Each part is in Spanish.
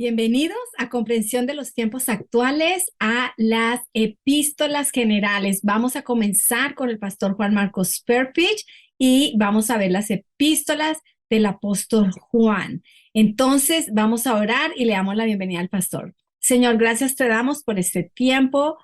Bienvenidos a Comprensión de los Tiempos Actuales, a las epístolas generales. Vamos a comenzar con el pastor Juan Marcos Perpich y vamos a ver las epístolas del apóstol Juan. Entonces, vamos a orar y le damos la bienvenida al pastor. Señor, gracias te damos por este tiempo,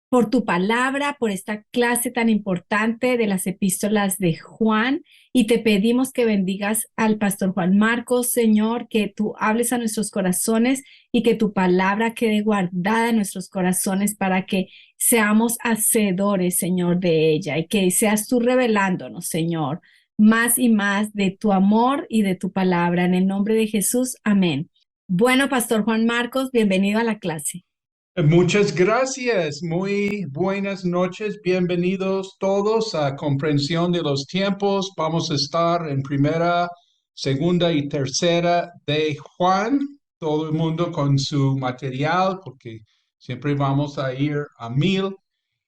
por tu palabra, por esta clase tan importante de las epístolas de Juan. Y te pedimos que bendigas al pastor Juan Marcos, Señor, que tú hables a nuestros corazones y que tu palabra quede guardada en nuestros corazones para que seamos hacedores, Señor, de ella y que seas tú revelándonos, Señor, más y más de tu amor y de tu palabra. En el nombre de Jesús, amén. Bueno, pastor Juan Marcos, bienvenido a la clase. Muchas gracias, muy buenas noches, bienvenidos todos a Comprensión de los Tiempos. Vamos a estar en primera, segunda y tercera de Juan, todo el mundo con su material, porque siempre vamos a ir a 1000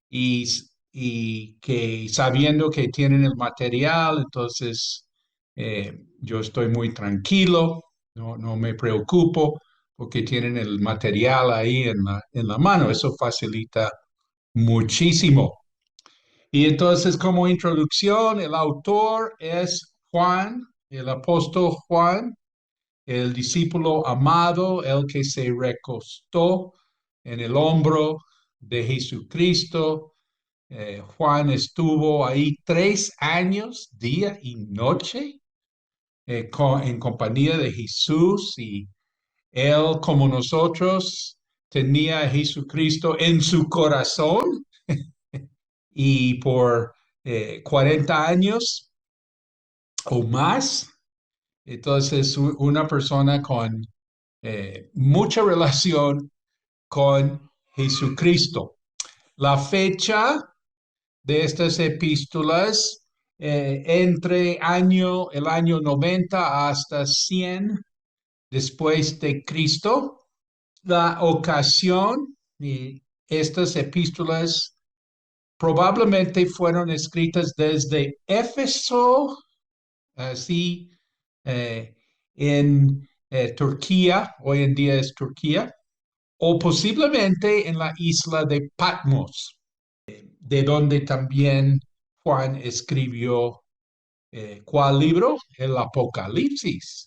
y, y que sabiendo que tienen el material, entonces yo estoy muy tranquilo, no me preocupo porque tienen el material ahí en la mano. Eso facilita muchísimo. Y entonces, como introducción, el autor es Juan, el apóstol Juan, el discípulo amado, el que se recostó en el hombro de Jesucristo. Juan estuvo ahí 3 años, día y noche, en compañía de Jesús, y él, como nosotros, tenía a Jesucristo en su corazón y por 40 años o más. Entonces, una persona con mucha relación con Jesucristo. La fecha de estas epístolas, el año 90 hasta 100 después de Cristo. La ocasión y estas epístolas probablemente fueron escritas desde Éfeso, así en Turquía, hoy en día es Turquía, o posiblemente en la isla de Patmos, de donde también Juan escribió ¿cuál libro? El Apocalipsis.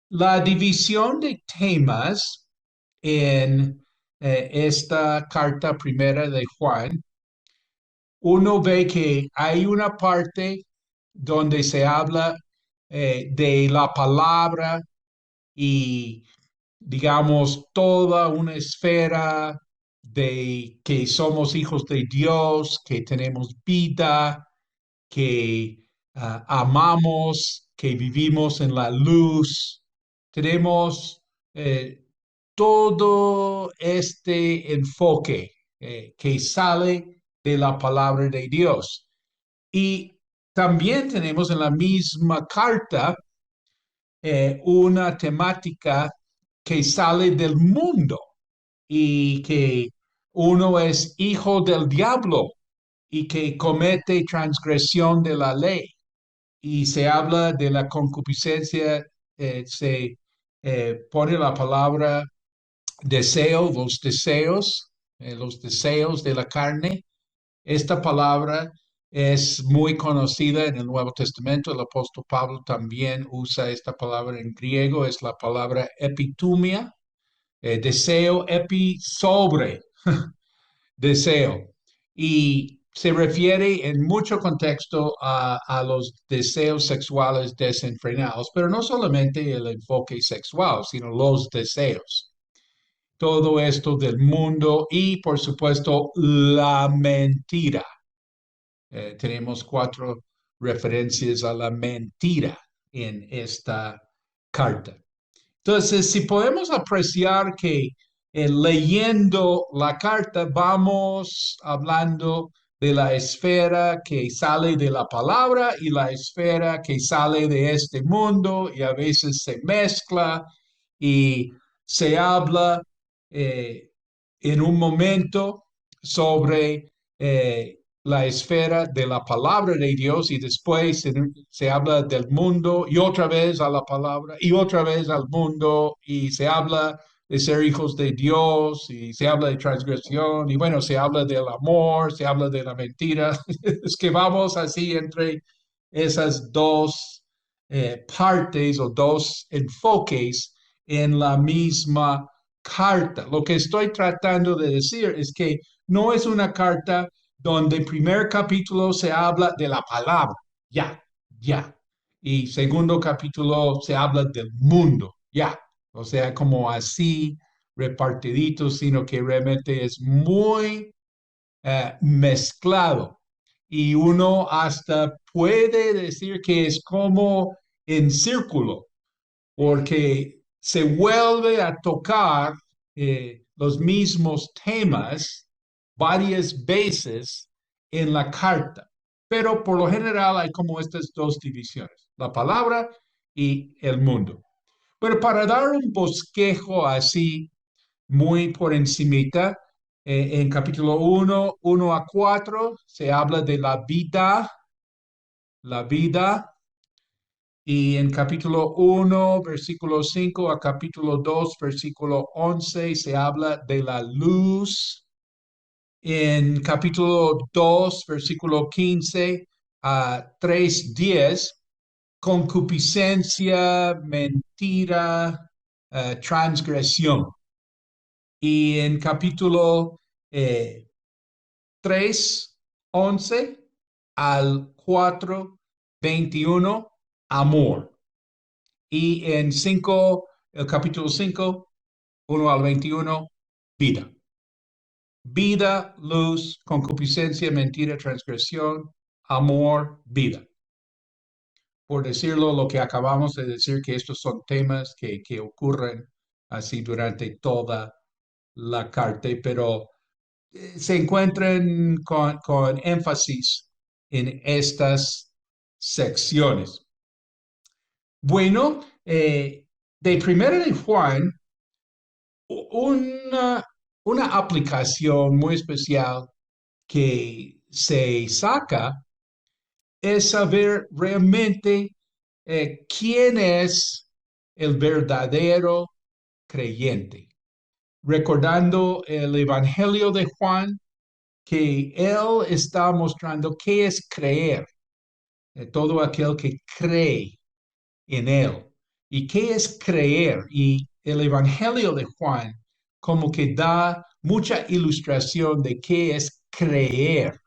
La división de temas en esta carta primera de Juan, uno ve que hay una parte donde se habla de la palabra y, digamos, toda una esfera de que somos hijos de Dios, que tenemos vida, que amamos, que vivimos en la luz. Tenemos eh, todo este enfoque que sale de la palabra de Dios. Y también tenemos en la misma carta una temática que sale del mundo y que uno es hijo del diablo y que comete transgresión de la ley. Y se habla de la concupiscencia, se pone la palabra deseo, los deseos de la carne. Esta palabra es muy conocida en el Nuevo Testamento. El apóstol Pablo también usa esta palabra en griego, es la palabra epitumia, deseo, sobre deseo. Y se refiere en mucho contexto a los deseos sexuales desenfrenados, pero no solamente el enfoque sexual, sino los deseos. Todo esto del mundo y, por supuesto, la mentira. Tenemos 4 referencias a la mentira en esta carta. Entonces, si podemos apreciar que leyendo la carta vamos hablando de la esfera que sale de la palabra y la esfera que sale de este mundo y a veces se mezcla y se habla eh, en un momento sobre la esfera de la palabra de Dios y después se habla del mundo y otra vez a la palabra y otra vez al mundo y se habla de ser hijos de Dios y se habla de transgresión y bueno, se habla del amor, se habla de la mentira. Es que vamos así entre esas dos partes o dos enfoques en la misma carta. Lo que estoy tratando de decir es que no es una carta donde el primer capítulo se habla de la palabra, ya, ya. Y segundo capítulo se habla del mundo, ya. O sea, como así repartidito, sino que realmente es muy mezclado. Y uno hasta puede decir que es como en círculo, porque se vuelve a tocar los mismos temas varias veces en la carta, pero por lo general hay como estas dos divisiones, la palabra y el mundo. Pero para dar un bosquejo así muy por encimita, en capítulo 1 a 4 se habla de la vida. Y en capítulo 1, versículo 5 a capítulo 2, versículo 11, se habla de la luz. En capítulo 2, versículo 15 a 3:10, concupiscencia, mentira, transgresión. Y en capítulo 3, 11 al 4, 21, amor. Y en el capítulo 5, 1 al 21, vida. Vida, luz, concupiscencia, mentira, transgresión, amor, vida. Por decirlo, lo que acabamos de decir, que estos son temas que ocurren así durante toda la carta, pero se encuentran con énfasis en estas secciones. Bueno, de Primera de Juan, una, una aplicación muy especial que se saca es saber realmente quién es el verdadero creyente. Recordando el Evangelio de Juan, que él está mostrando qué es creer, todo aquel que cree en él. ¿Y qué es creer? Y el Evangelio de Juan como que da mucha ilustración de qué es creer,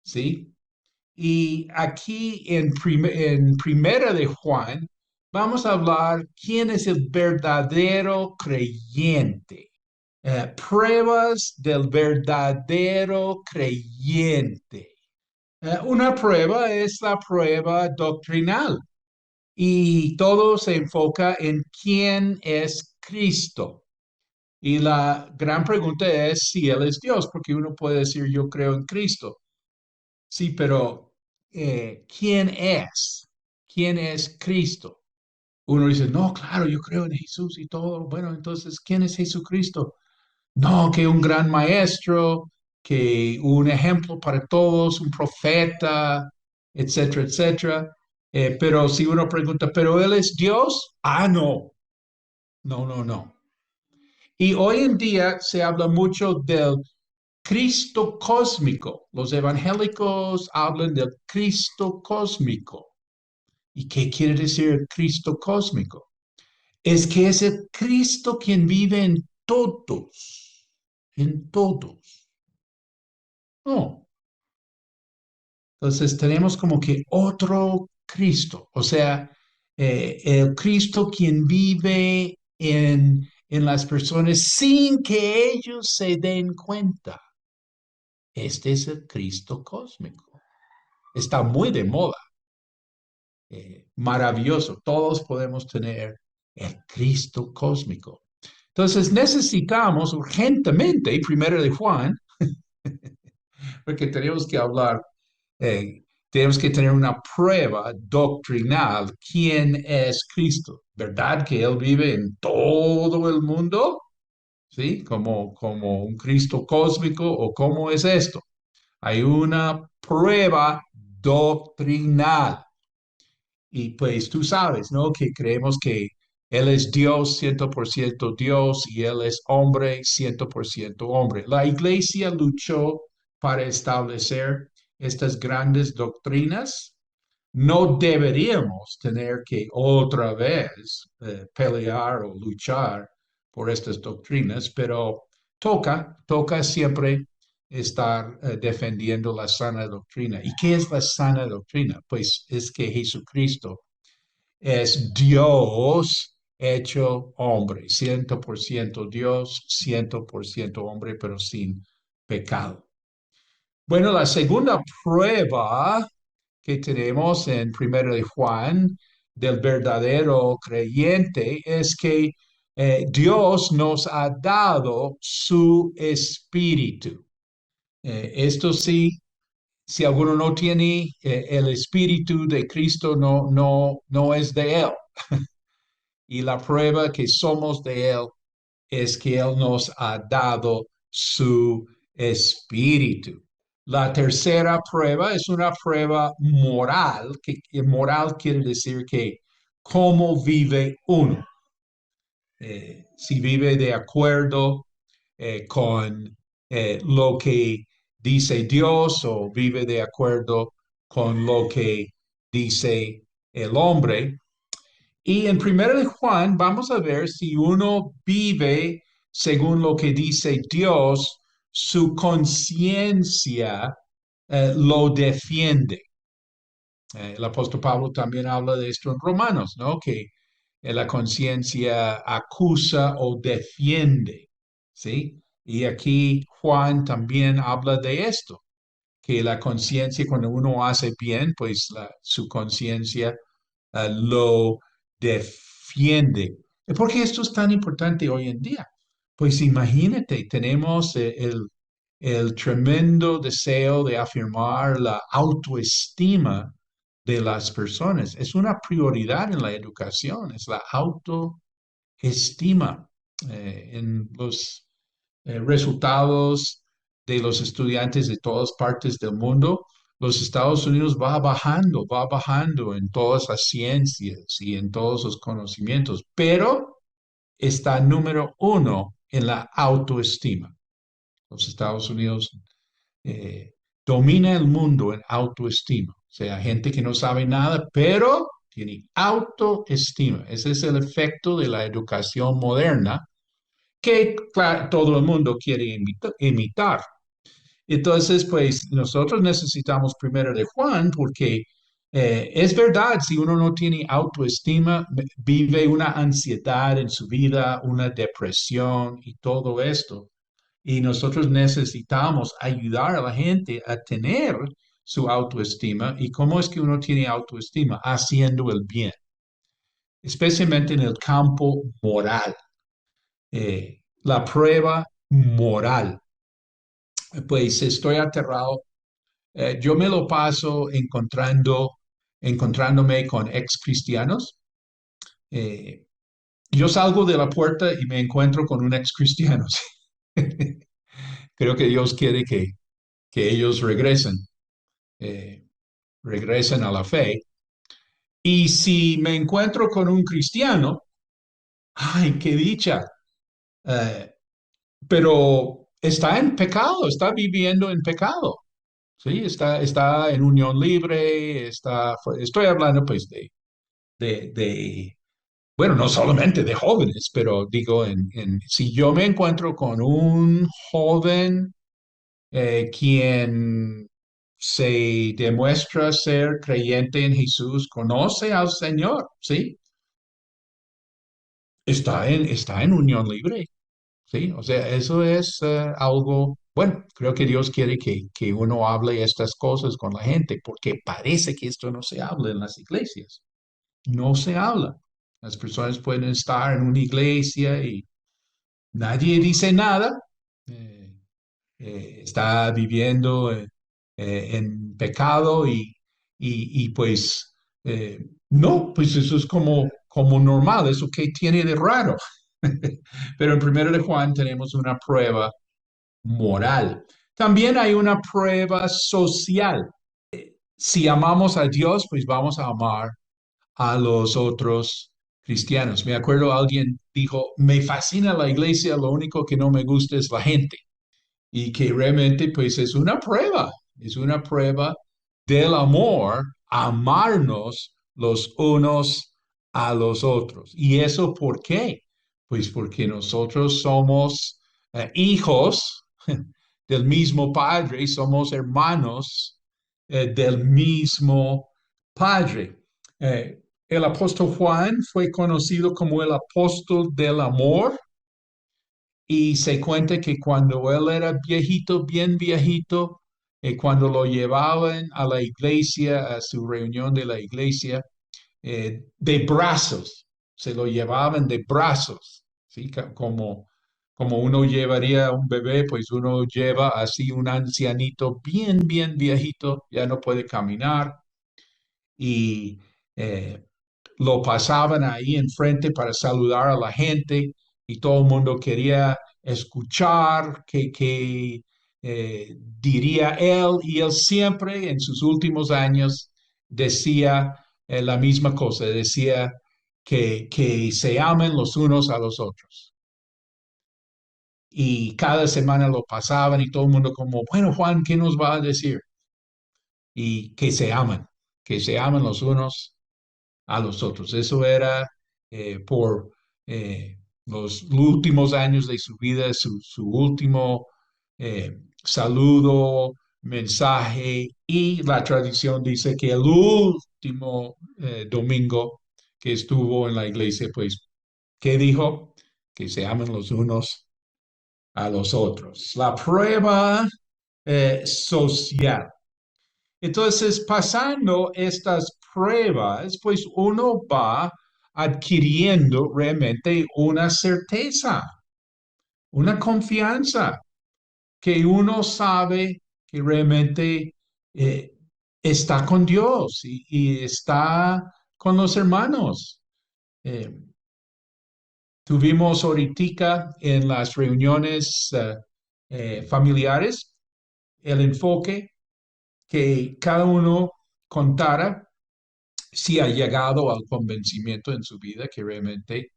¿sí? Y aquí en Primera de Juan vamos a hablar quién es el verdadero creyente. Pruebas del verdadero creyente. Una prueba es la prueba doctrinal y todo se enfoca en quién es Cristo. Y la gran pregunta es si Él es Dios, porque uno puede decir yo creo en Cristo. Sí, pero ¿quién es? ¿Quién es Cristo? Uno dice, no, claro, yo creo en Jesús y todo. Bueno, entonces, ¿quién es Jesucristo? No, que un gran maestro, que un ejemplo para todos, un profeta, etcétera, etcétera. Pero si uno pregunta, ¿pero él es Dios? Ah, no, no, no, no. Y hoy en día se habla mucho del Cristo cósmico. Los evangélicos hablan del Cristo cósmico. ¿Y qué quiere decir el Cristo cósmico? Es que es el Cristo quien vive en todos, en todos. No. Entonces tenemos como que otro Cristo, o sea, el Cristo quien vive en las personas sin que ellos se den cuenta. Este es el Cristo cósmico. Está muy de moda. Maravilloso. Todos podemos tener el Cristo cósmico. Entonces necesitamos urgentemente, primero de Juan, porque eh, tenemos que tener una prueba doctrinal. ¿Quién es Cristo? ¿Verdad que Él vive en todo el mundo? ¿Sí? Como un Cristo cósmico o cómo es esto. hay una prueba doctrinal. Y pues tú sabes, ¿no? Que creemos que Él es Dios, 100% Dios, y Él es hombre, 100% hombre. La iglesia luchó para establecer estas grandes doctrinas. No deberíamos tener que otra vez pelear o luchar por estas doctrinas, pero toca siempre estar defendiendo la sana doctrina. ¿Y qué es la sana doctrina? Pues es que Jesucristo es Dios hecho hombre, 100% Dios, 100% hombre, pero sin pecado. Bueno, la segunda prueba que tenemos en Primero de Juan del verdadero creyente es que Dios nos ha dado su espíritu. Esto sí, si alguno no tiene el espíritu de Cristo, no es de él. Y la prueba que somos de él es que Él nos ha dado su espíritu. La tercera prueba es una prueba moral, que moral quiere decir que cómo vive uno. Si vive de acuerdo con lo que dice Dios o vive de acuerdo con lo que dice el hombre. Y en Primero de Juan vamos a ver si uno vive según lo que dice Dios, su conciencia lo defiende. El apóstol Pablo también habla de esto en Romanos, ¿no? Que la conciencia acusa o defiende, ¿sí? Y aquí Juan también habla de esto, que la conciencia cuando uno hace bien, pues su conciencia lo defiende. ¿Por qué esto es tan importante hoy en día? Pues imagínate, tenemos el tremendo deseo de afirmar la autoestima de las personas. Es una prioridad en la educación, es la autoestima. En los resultados de los estudiantes de todas partes del mundo, los Estados Unidos va bajando en todas las ciencias y en todos los conocimientos, pero está número uno en la autoestima. Los Estados Unidos eh, domina el mundo en autoestima, o sea, gente que no sabe nada, pero tiene autoestima. Ese es el efecto de la educación moderna que claro, todo el mundo quiere imitar. Entonces, pues nosotros necesitamos primero de Juan porque es verdad, si uno no tiene autoestima, vive una ansiedad en su vida, una depresión y todo esto. Y nosotros necesitamos ayudar a la gente a tener su autoestima. ¿Y cómo es que uno tiene autoestima? Haciendo el bien, especialmente en el campo moral. La prueba moral. Pues estoy aterrado. Yo me lo paso encontrándome con ex cristianos. Eh, yo salgo de la puerta y me encuentro con un ex cristiano. Creo que Dios quiere que ellos eh, regresen a la fe. Y si me encuentro con un cristiano, ay, qué dicha. Eh, pero está en pecado, está viviendo en pecado. Sí, está en unión libre, estoy hablando pues de, bueno, no solamente de jóvenes, pero digo, si yo me encuentro con un joven quien se demuestra ser creyente en Jesús, conoce al Señor, ¿sí? Está en unión libre, ¿sí? O sea, eso es algo, bueno, creo que Dios quiere que uno hable estas cosas con la gente, porque parece que esto no se habla en las iglesias. No se habla. Las personas pueden estar en una iglesia y nadie dice nada. eh, Está viviendo en pecado y pues no, pues eso es como normal, eso que tiene de raro. Pero en primero de Juan tenemos una prueba moral. También hay una prueba social. Si amamos a Dios, pues vamos a amar a los otros cristianos. Me acuerdo alguien dijo, me fascina la iglesia, lo único que no me gusta es la gente. Y que realmente pues es una prueba del amor, amarnos los unos a los otros. ¿Y eso por qué? Pues porque nosotros somos hijos del mismo Padre, somos hermanos del mismo Padre. El apóstol Juan fue conocido como el apóstol del amor y se cuenta que cuando él era viejito, bien viejito, cuando lo llevaban a la iglesia, a su reunión de la iglesia, de brazos, se lo llevaban de brazos, ¿sí? Como uno llevaría a un bebé, pues uno lleva así un ancianito bien, bien viejito, ya no puede caminar y eh, lo pasaban ahí enfrente para saludar a la gente y todo el mundo quería escuchar qué diría él y él siempre en sus últimos años decía la misma cosa, decía que se amen los unos a los otros. Y cada semana lo pasaban y todo el mundo como, bueno, Juan, ¿qué nos va a decir? Y que se amen los unos a los otros. Eso era por los últimos años de su vida, su último saludo, mensaje y la tradición dice que el último domingo que estuvo en la iglesia, pues, ¿qué dijo? Que se amen los unos a los otros. La prueba social. Entonces, pasando estas pruebas, pues uno va adquiriendo realmente una certeza, una confianza, que uno sabe que realmente eh, está con Dios y está con los hermanos. Eh, Tuvimos ahorita en las reuniones familiares el enfoque que cada uno contara si ha llegado al convencimiento en su vida que realmente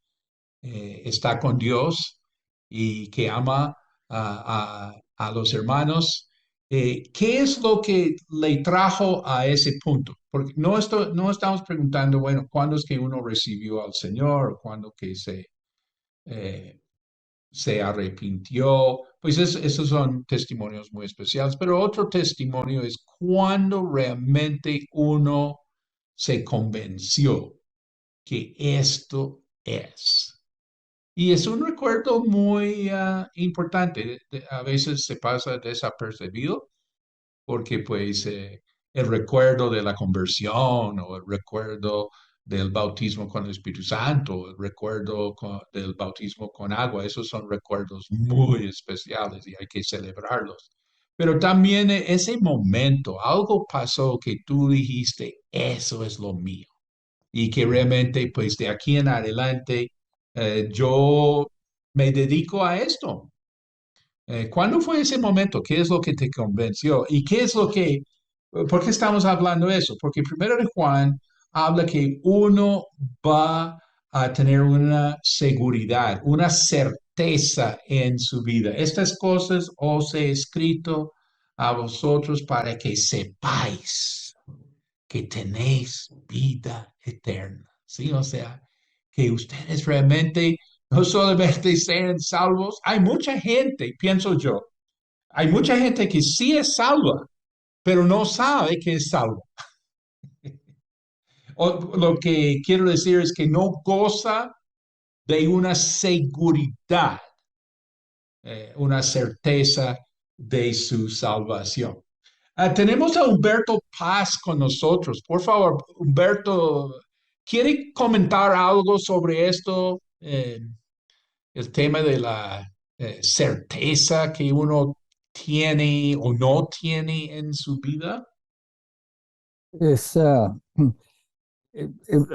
está con Dios y que ama a los hermanos. ¿Qué es lo que le trajo a ese punto? Porque no estamos preguntando, bueno, ¿cuándo es que uno recibió al Señor? ¿Cuándo que eh, se arrepintió? Pues esos son testimonios muy especiales, pero otro testimonio es cuando realmente uno se convenció que esto es. Y es un recuerdo muy importante. A veces se pasa desapercibido porque pues el recuerdo de la conversión o el recuerdo del bautismo con el Espíritu Santo, el recuerdo del bautismo con agua, esos son recuerdos muy especiales y hay que celebrarlos. Pero también ese momento, algo pasó que tú dijiste, eso es lo mío y que realmente pues de aquí en adelante yo me dedico a esto. ¿Cuándo fue ese momento? ¿Qué es lo que te convenció? ¿Y qué es lo que, por qué estamos hablando de eso? Porque primero de Juan habla que uno va a tener una seguridad, una certeza en su vida. Estas cosas os he escrito a vosotros para que sepáis que tenéis vida eterna, ¿sí? O sea, que ustedes realmente no solamente sean salvos, hay mucha gente, pienso yo, hay mucha gente que sí es salva, pero no sabe que es salva. O, lo que quiero decir es que no goza de una seguridad, una certeza de su salvación. Tenemos a Humberto Paz con nosotros. Por favor, Humberto, ¿quiere comentar algo sobre esto? El tema de la certeza que uno tiene o no tiene en su vida. Es,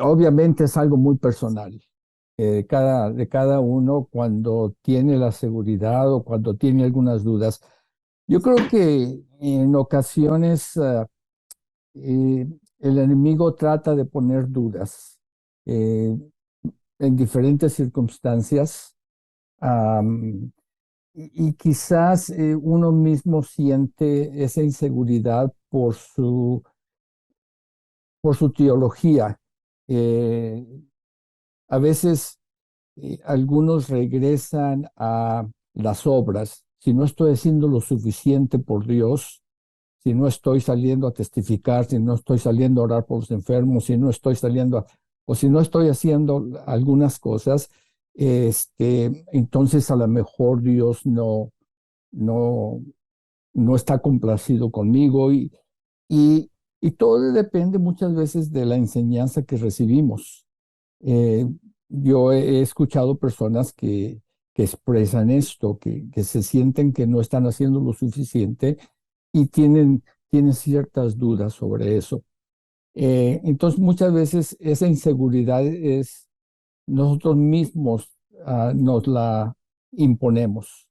obviamente es algo muy personal. De cada uno cuando tiene la seguridad o cuando tiene algunas dudas. Yo creo que en ocasiones el enemigo trata de poner dudas eh, en diferentes circunstancias. am, y quizás uno mismo siente esa inseguridad por su teología. Eh, a veces algunos regresan a las obras. Si no estoy haciendo lo suficiente por Dios, si no estoy saliendo a testificar, si no estoy saliendo a orar por los enfermos, si no estoy saliendo o si no estoy haciendo algunas cosas, entonces a lo mejor Dios no, no está complacido conmigo y, y todo depende muchas veces de la enseñanza que recibimos. Eh, yo he escuchado personas que expresan esto, que se sienten que no están haciendo lo suficiente y tienen ciertas dudas sobre eso. Entonces, muchas veces esa inseguridad es nosotros mismos nos la imponemos.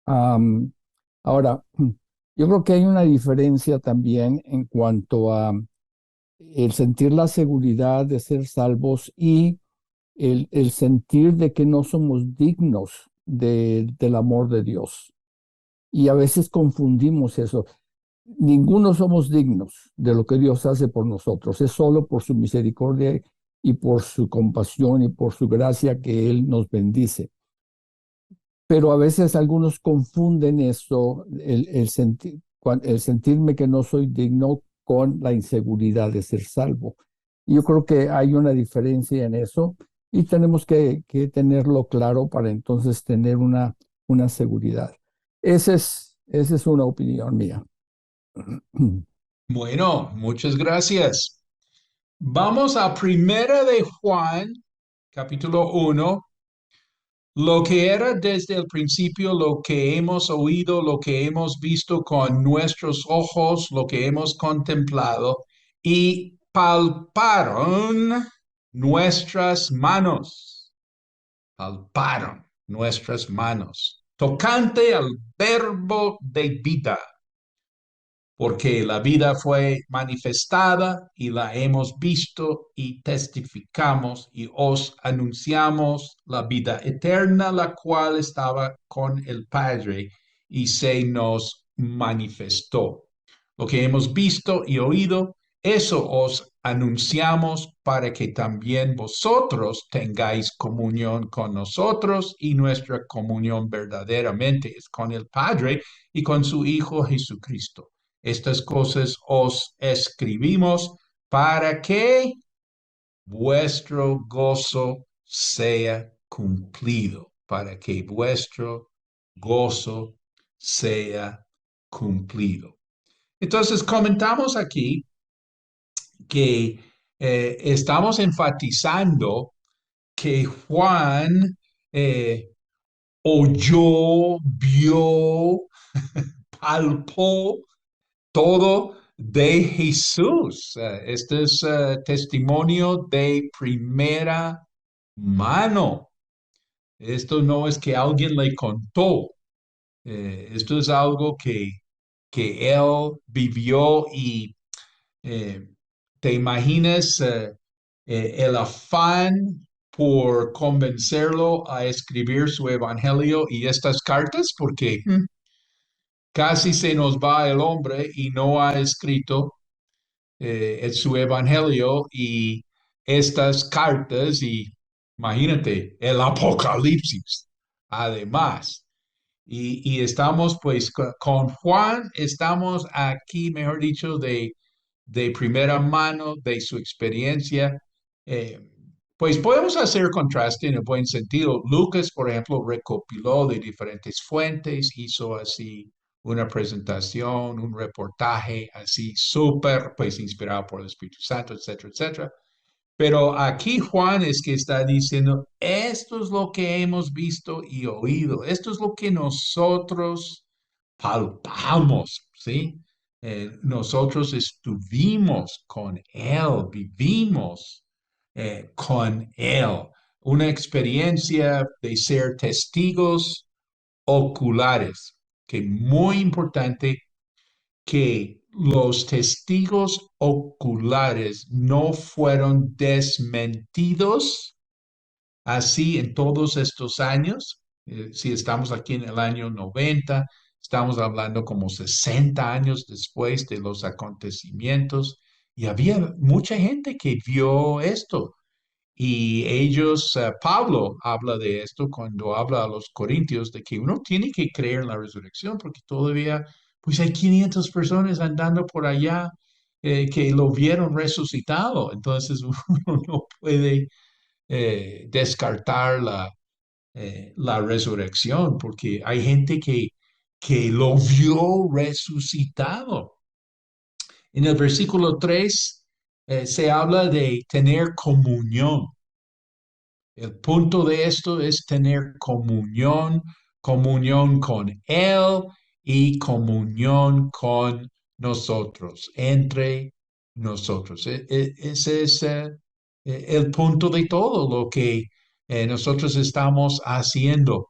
Am, ahora, yo creo que hay una diferencia también en cuanto a el sentir la seguridad de ser salvos y el sentir de que no somos dignos del amor de Dios. Y a veces confundimos eso. Ninguno somos dignos de lo que Dios hace por nosotros. Es solo por su misericordia y por su compasión y por su gracia que Él nos bendice. Pero a veces algunos confunden eso, el sentirme que no soy digno con la inseguridad de ser salvo. Y yo creo que hay una diferencia en eso y tenemos que tenerlo claro para entonces tener una seguridad. Esa es una opinión mía. Bueno, muchas gracias. Vamos a Primera de Juan, capítulo 1. Lo que era desde el principio, lo que hemos oído, lo que hemos visto con nuestros ojos, lo que hemos contemplado y palparon nuestras manos, palparon nuestras manos, tocante al verbo de vida, porque la vida fue manifestada y la hemos visto y testificamos y os anunciamos la vida eterna, la cual estaba con el Padre y se nos manifestó. Lo que hemos visto y oído, eso os anunciamos para que también vosotros tengáis comunión con nosotros y nuestra comunión verdaderamente es con el Padre y con su Hijo Jesucristo. Estas cosas os escribimos para que vuestro gozo sea cumplido, para que vuestro gozo sea cumplido. Entonces, comentamos aquí que estamos enfatizando que Juan oyó, vio, palpó todo de Jesús. Este es testimonio de primera mano. Esto no es que alguien le contó. Esto es algo que él vivió y eh, te imaginas el afán por convencerlo a escribir su evangelio y estas cartas, porque casi se nos va el hombre y no ha escrito su evangelio y estas cartas y imagínate el Apocalipsis, además. Y estamos pues con Juan, estamos aquí, mejor dicho, de primera mano de su experiencia. Eh, pues podemos hacer contraste en el buen sentido. Lucas, por ejemplo, recopiló de diferentes fuentes, hizo así una presentación, un reportaje así súper, pues inspirado por el Espíritu Santo, etcétera, etcétera. Pero aquí Juan es que está diciendo, esto es lo que hemos visto y oído, esto es lo que nosotros palpamos, ¿sí? Nosotros estuvimos con Él, vivimos con Él, una experiencia de ser testigos oculares. que muy importante que los testigos oculares no fueron desmentidos así en todos estos años. Si estamos aquí en el año 90, estamos hablando como 60 años después de los acontecimientos y había mucha gente que vio esto. Y ellos, Pablo habla de esto cuando habla a los corintios, de que uno tiene que creer en la resurrección, porque todavía, pues hay 500 personas andando por allá que lo vieron resucitado. Entonces uno no puede descartar la resurrección, porque hay gente que lo vio resucitado. En el versículo 3 se habla de tener comunión. El punto de esto es tener comunión, comunión con Él y comunión con nosotros, entre nosotros. Ese es el punto de todo lo que nosotros estamos haciendo,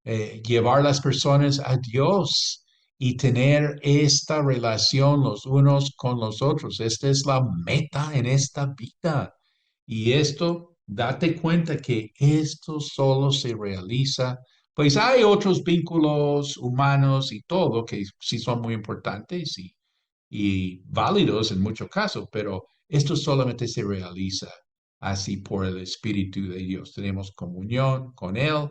llevar las personas a Dios y tener esta relación los unos con los otros. Esta es la meta en esta vida. Y esto, date cuenta que esto solo se realiza, pues hay otros vínculos humanos y todo que sí son muy importantes y válidos en muchos casos, pero esto solamente se realiza así por el Espíritu de Dios. Tenemos comunión con Él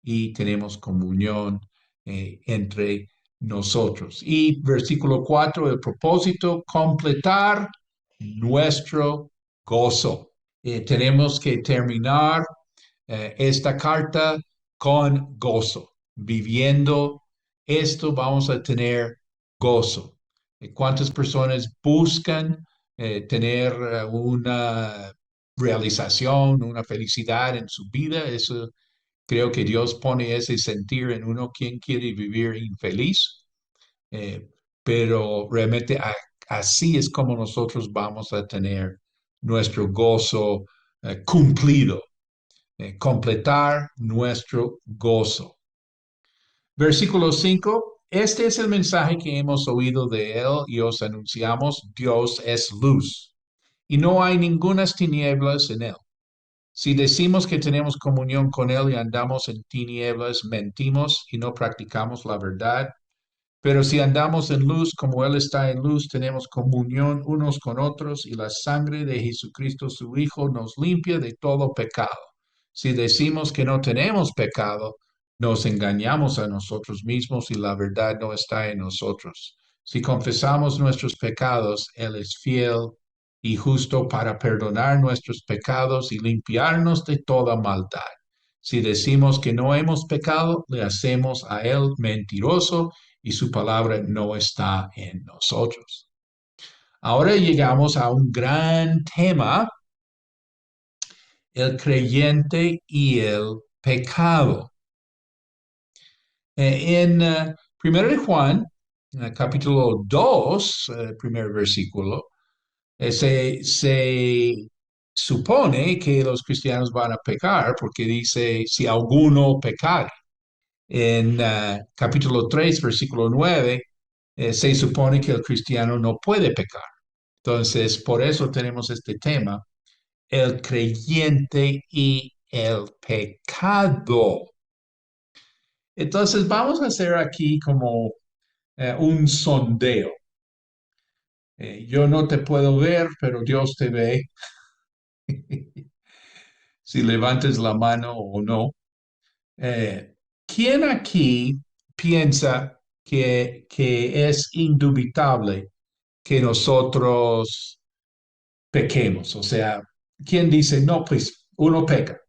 y tenemos comunión entre nosotros. Y versículo 4, el propósito, completar nuestro gozo. Tenemos que terminar esta carta con gozo. Viviendo esto vamos a tener gozo. ¿Cuántas personas buscan tener una realización, una felicidad en su vida? Eso creo que Dios pone ese sentir en uno quien quiere vivir infeliz, eh, pero realmente así es como nosotros vamos a tener nuestro gozo cumplido, completar nuestro gozo. Versículo 5. Este es el mensaje que hemos oído de él y os anunciamos: Dios es luz y no hay ningunas tinieblas en él. Si decimos que tenemos comunión con Él y andamos en tinieblas, mentimos y no practicamos la verdad. Pero si andamos en luz como Él está en luz, tenemos comunión unos con otros y la sangre de Jesucristo, su Hijo, nos limpia de todo pecado. Si decimos que no tenemos pecado, nos engañamos a nosotros mismos y la verdad no está en nosotros. Si confesamos nuestros pecados, Él es fiel y justo para perdonar nuestros pecados y limpiarnos de toda maldad. Si decimos que no hemos pecado, le hacemos a Él mentiroso y su palabra no está en nosotros. Ahora llegamos a un gran tema: el creyente y el pecado. En 1 de Juan, capítulo 2, primer versículo, se supone que los cristianos van a pecar porque dice: si alguno pecare. En capítulo 3, versículo 9, se supone que el cristiano no puede pecar. Entonces, por eso tenemos este tema: el creyente y el pecado. Entonces, vamos a hacer aquí como un sondeo. Yo no te puedo ver, pero Dios te ve. Si levantes la mano o no. ¿Quién aquí piensa que es indubitable que nosotros pequemos? O sea, ¿quién dice, no, pues uno peca?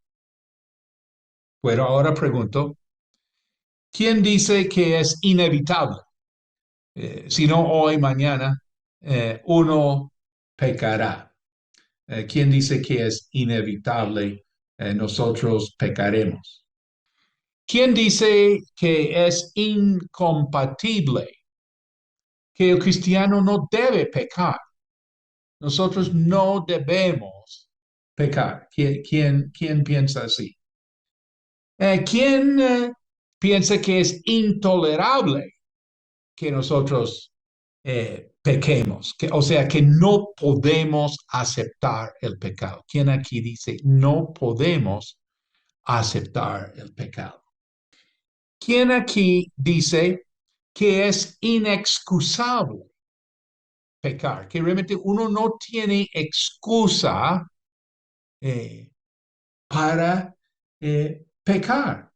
Bueno, ahora pregunto, ¿quién dice que es inevitable? Si no hoy, mañana, uno pecará. ¿Quién dice que es inevitable? Nosotros pecaremos. ¿Quién dice que es incompatible, que el cristiano no debe pecar? Nosotros no debemos pecar. ¿Quién piensa así? ¿Quién piensa que es intolerable que nosotros pequemos, o sea, que no podemos aceptar el pecado. ¿Quién aquí dice no podemos aceptar el pecado? ¿Quién aquí dice que es inexcusable pecar? Que realmente uno no tiene excusa eh, para pecar.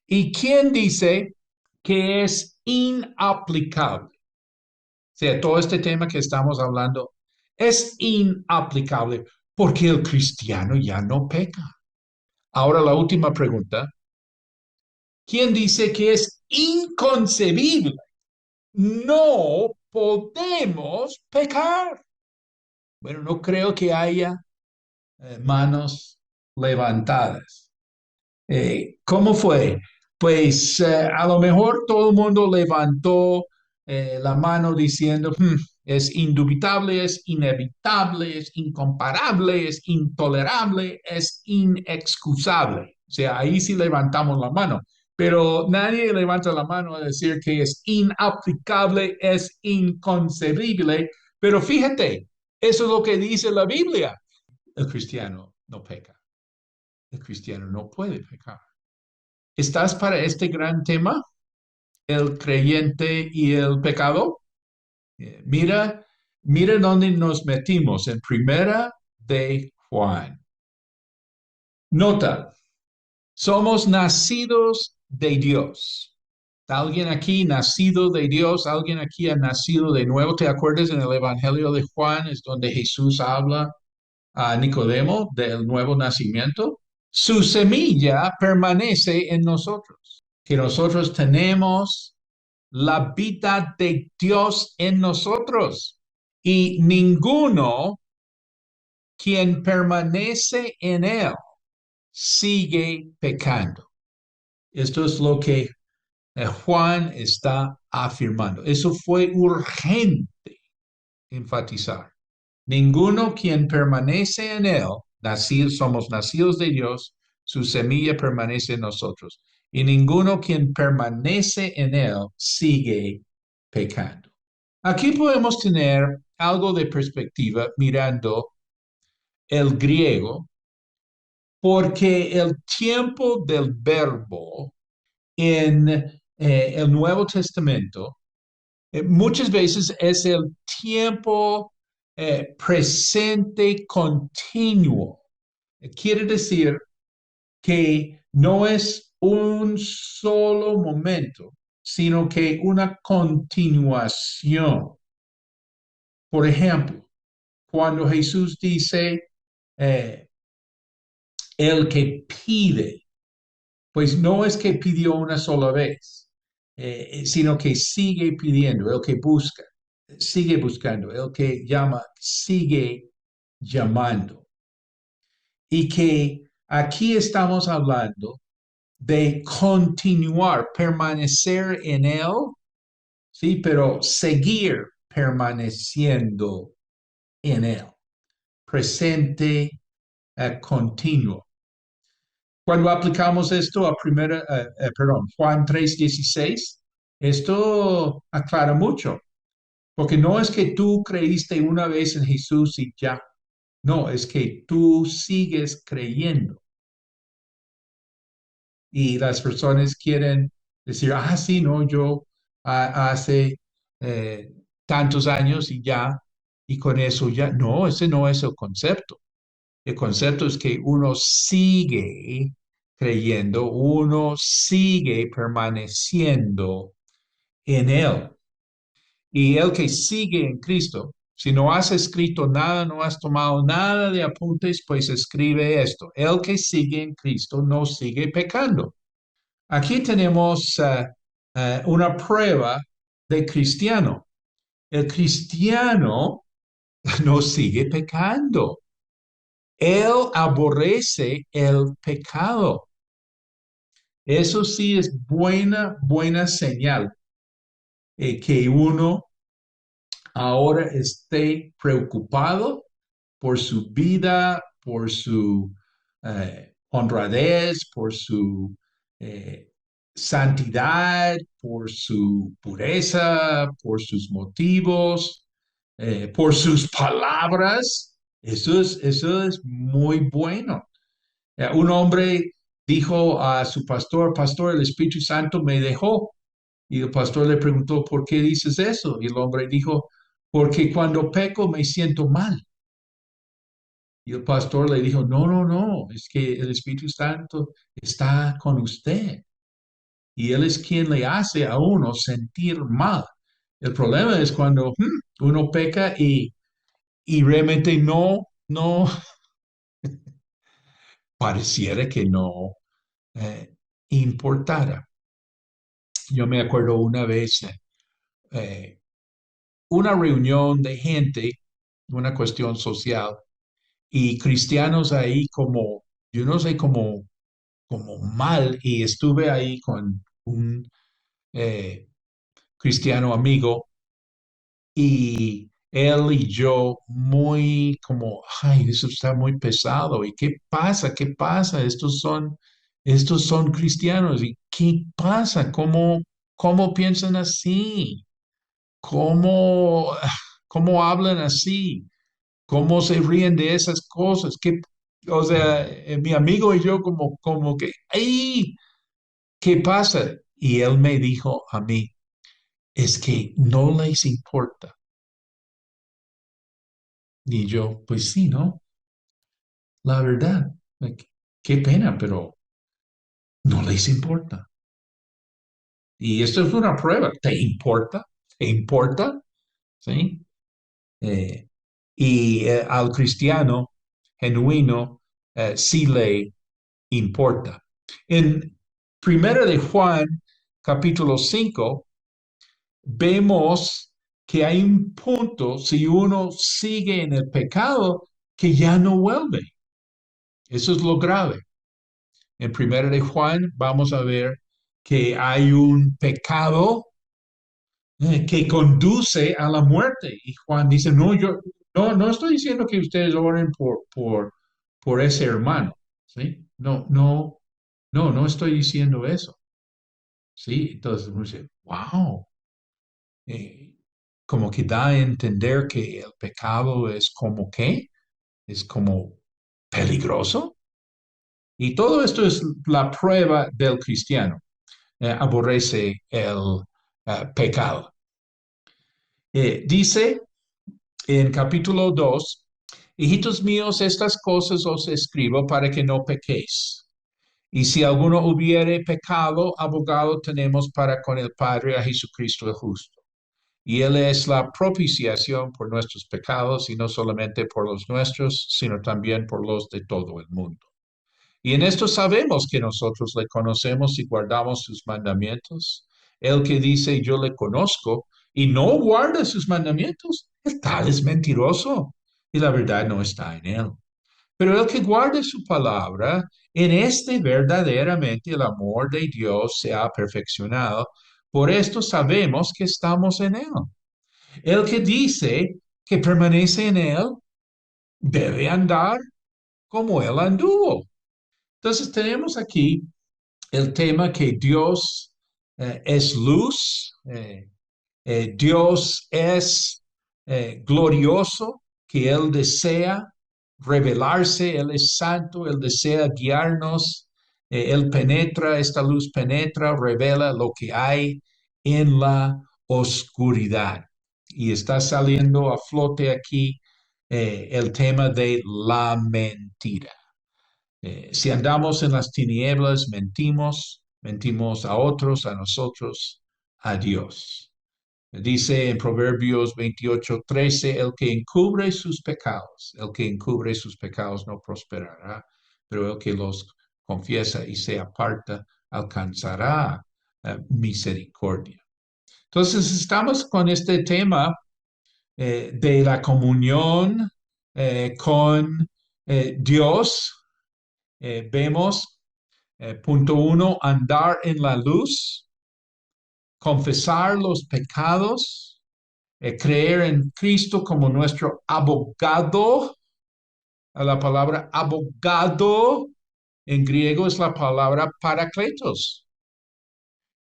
¿Y quién dice que es inaplicable? O sea, todo este tema que estamos hablando es inaplicable porque el cristiano ya no peca. Ahora la última pregunta. ¿Quién dice que es inconcebible? No podemos pecar. Bueno, no creo que haya manos levantadas. ¿Cómo fue? Pues a lo mejor todo el mundo levantó la mano diciendo, es indubitable, es inevitable, es incomparable, es intolerable, es inexcusable. O sea, ahí sí levantamos la mano, pero nadie levanta la mano a decir que es inaplicable, es inconcebible. Pero fíjate, eso es lo que dice la Biblia. El cristiano no peca. El cristiano no puede pecar. ¿Estás para este gran tema, el creyente y el pecado? Mira dónde nos metimos, en Primera de Juan. Nota, somos nacidos de Dios. ¿Alguien aquí nacido de Dios? ¿Alguien aquí ha nacido de nuevo? ¿Te acuerdas en el Evangelio de Juan? Es donde Jesús habla a Nicodemo del nuevo nacimiento. Su semilla permanece en nosotros, que nosotros tenemos la vida de Dios en nosotros y ninguno quien permanece en él sigue pecando. Esto es lo que Juan está afirmando. Eso fue urgente enfatizar. Ninguno quien permanece en él, somos nacidos de Dios, su semilla permanece en nosotros. Y ninguno quien permanece en él sigue pecando. Aquí podemos tener algo de perspectiva mirando el griego, porque el tiempo del verbo en el Nuevo Testamento muchas veces es el tiempo presente continuo. Quiere decir que no es un solo momento, sino que una continuación. Por ejemplo, cuando Jesús dice, eh, el que pide, pues no es que pidió una sola vez, sino que sigue pidiendo, el que busca, sigue buscando, el que llama, sigue llamando. Y que aquí estamos hablando de continuar, permanecer en él, sí, pero seguir permaneciendo en él, presente, continuo. Cuando aplicamos esto a Juan 3:16, esto aclara mucho, porque no es que tú creíste una vez en Jesús y ya, no, es que tú sigues creyendo. Y las personas quieren decir, sí, no, yo hace eh, tantos años y ya, y con eso ya, no, ese no es el concepto. El concepto es que uno sigue creyendo, uno sigue permaneciendo en Él. Y el que sigue en Cristo, si no has escrito nada, no has tomado nada de apuntes, pues escribe esto. El que sigue en Cristo no sigue pecando. Aquí tenemos una prueba de cristiano. El cristiano no sigue pecando. Él aborrece el pecado. Eso sí es buena señal que uno ahora esté preocupado por su vida, por su honradez, por su santidad, por su pureza, por sus motivos, por sus palabras. Eso es muy bueno. Un hombre dijo a su pastor, pastor, el Espíritu Santo me dejó. Y el pastor le preguntó, ¿por qué dices eso? Y el hombre dijo, porque cuando peco me siento mal. Y el pastor le dijo, no, no, no, es que el Espíritu Santo está con usted y Él es quien le hace a uno sentir mal. El problema es cuando uno peca y realmente no pareciera que no eh, importara. Yo me acuerdo una vez, eh, una reunión de gente, una cuestión social, y cristianos ahí como, yo no sé, como mal, y estuve ahí con un eh, cristiano amigo y él y yo muy como, ay, eso está muy pesado. ¿Y qué pasa? ¿Qué pasa? Estos son cristianos. ¿Y qué pasa? ¿Cómo piensan así? ¿Cómo, cómo hablan así? ¿Cómo se ríen de esas cosas? O sea, mi amigo y yo como que, ay, ¿qué pasa? Y él me dijo a mí, es que no les importa. Y yo, pues sí, ¿no? La verdad, qué pena, pero no les importa. Y esto es una prueba. ¿Te importa? ¿Te importa? ¿Sí? Eh, y al cristiano genuino sí le importa. En Primera de Juan, capítulo 5 vemos que hay un punto, si uno sigue en el pecado, que ya no vuelve. Eso es lo grave. En Primera de Juan vamos a ver que hay un pecado que conduce a la muerte. Y Juan dice, no, yo no estoy diciendo que ustedes oren por ese hermano, ¿sí? No estoy diciendo eso, ¿sí? Entonces uno dice, wow, eh, como que da a entender que el pecado es como qué, es como peligroso. Y todo esto es la prueba del cristiano. Aborrece el pecado. Dice en capítulo 2, hijitos míos, estas cosas os escribo para que no pequéis. Y si alguno hubiere pecado, abogado tenemos para con el Padre a Jesucristo el justo. Y Él es la propiciación por nuestros pecados, y no solamente por los nuestros, sino también por los de todo el mundo. Y en esto sabemos que nosotros le conocemos y guardamos sus mandamientos. El que dice yo le conozco y no guarda sus mandamientos, el tal es mentiroso y la verdad no está en él. Pero el que guarde su palabra, en este verdaderamente el amor de Dios se ha perfeccionado. Por esto sabemos que estamos en él. El que dice que permanece en él debe andar como él anduvo. Entonces tenemos aquí el tema que Dios es luz, Dios es glorioso, que Él desea revelarse, Él es santo, Él desea guiarnos, Él penetra, esta luz penetra, revela lo que hay en la oscuridad. Y está saliendo a flote aquí el tema de la mentira. Si andamos en las tinieblas, mentimos a otros, a nosotros, a Dios. Dice en Proverbios 28:13, el que encubre sus pecados no prosperará, pero el que los confiesa y se aparta alcanzará misericordia. Entonces, estamos con este tema de la comunión con Dios. Vemos, punto uno, andar en la luz, confesar los pecados, creer en Cristo como nuestro abogado. La palabra abogado en griego es la palabra parakletos.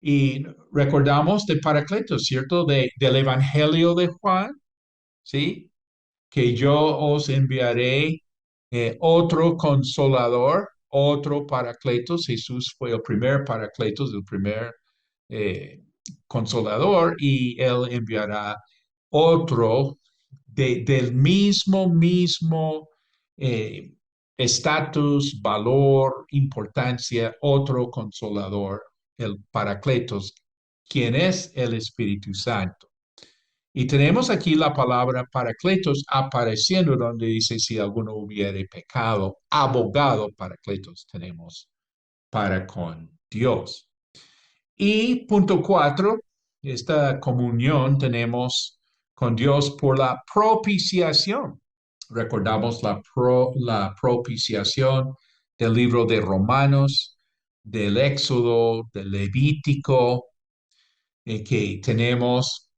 Y recordamos de Paracletos, ¿cierto? Del Evangelio de Juan, ¿sí? Que yo os enviaré otro consolador, otro Paracletos. Jesús fue el primer Paracletos, el primer eh, consolador, y él enviará otro del mismo eh, estatus, valor, importancia, otro consolador, el Paracletos, quien es el Espíritu Santo. Y tenemos aquí la palabra Paracletos apareciendo donde dice si alguno hubiere pecado, abogado Paracletos tenemos para con Dios. Y punto 4, esta comunión tenemos con Dios por la propiciación. Recordamos la propiciación del libro de Romanos, del Éxodo, del Levítico, que tenemos